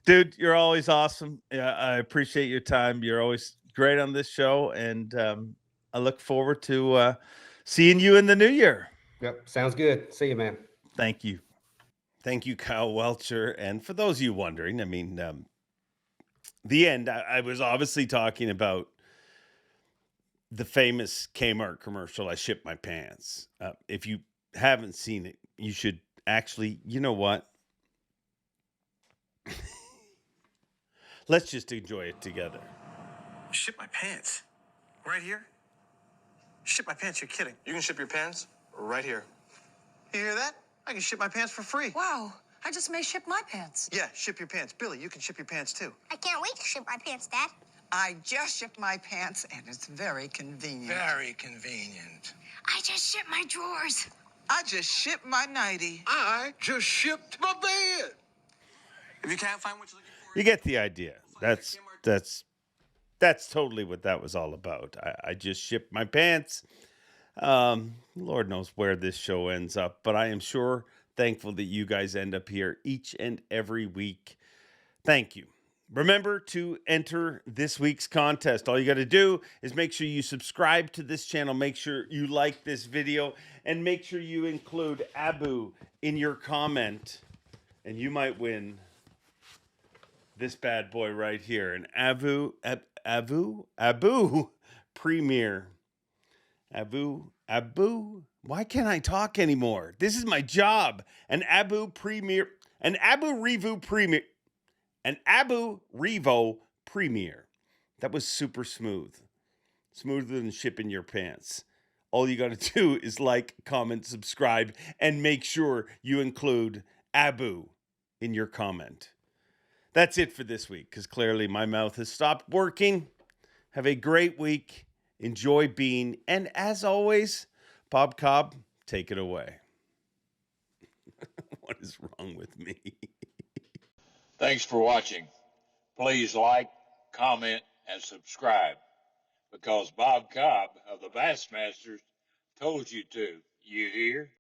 dude, you're always awesome. Yeah, I appreciate your time. You're always great on this show, and I look forward to seeing you in the new year. Yep. Sounds good. See you, man. Thank you. Thank you, Kyle Welcher. And for those of you wondering, I mean, the end, I was obviously talking about the famous Kmart commercial, I Ship My Pants. If you haven't seen it, you should actually, you know what? Let's just enjoy it together. Ship my pants? Right here? Ship my pants? You're kidding. You can ship your pants right here. You hear that? I can ship my pants for free. Wow. I just may ship my pants. Yeah, ship your pants. Billy, you can ship your pants too. I can't wait to ship my pants, Dad. I just shipped my pants, and it's very convenient. Very convenient. I just shipped my drawers. I just shipped my nightie. I just shipped my bed. If you can't find what you're looking for, You get the idea. That's totally what that was all about. I just shipped my pants. Lord knows where this show ends up, but I am sure thankful that you guys end up here each and every week. Thank you. Remember to enter this week's contest. All you got to do is make sure you subscribe to this channel, make sure you like this video, and make sure you include Abu in your comment, and you might win this bad boy right here, an Abu Premier. Abu. Why can't I talk anymore? This is my job. An Abu Revo Premier. That was super smooth. Smoother than shipping your pants. All you got to do is like, comment, subscribe, and make sure you include Abu in your comment. That's it for this week, because clearly my mouth has stopped working. Have a great week. Enjoy being, and as always, Bob Cobb, take it away. What is wrong with me? Thanks for watching. Please like, comment, and subscribe, because Bob Cobb of the Bassmasters told you to. You hear?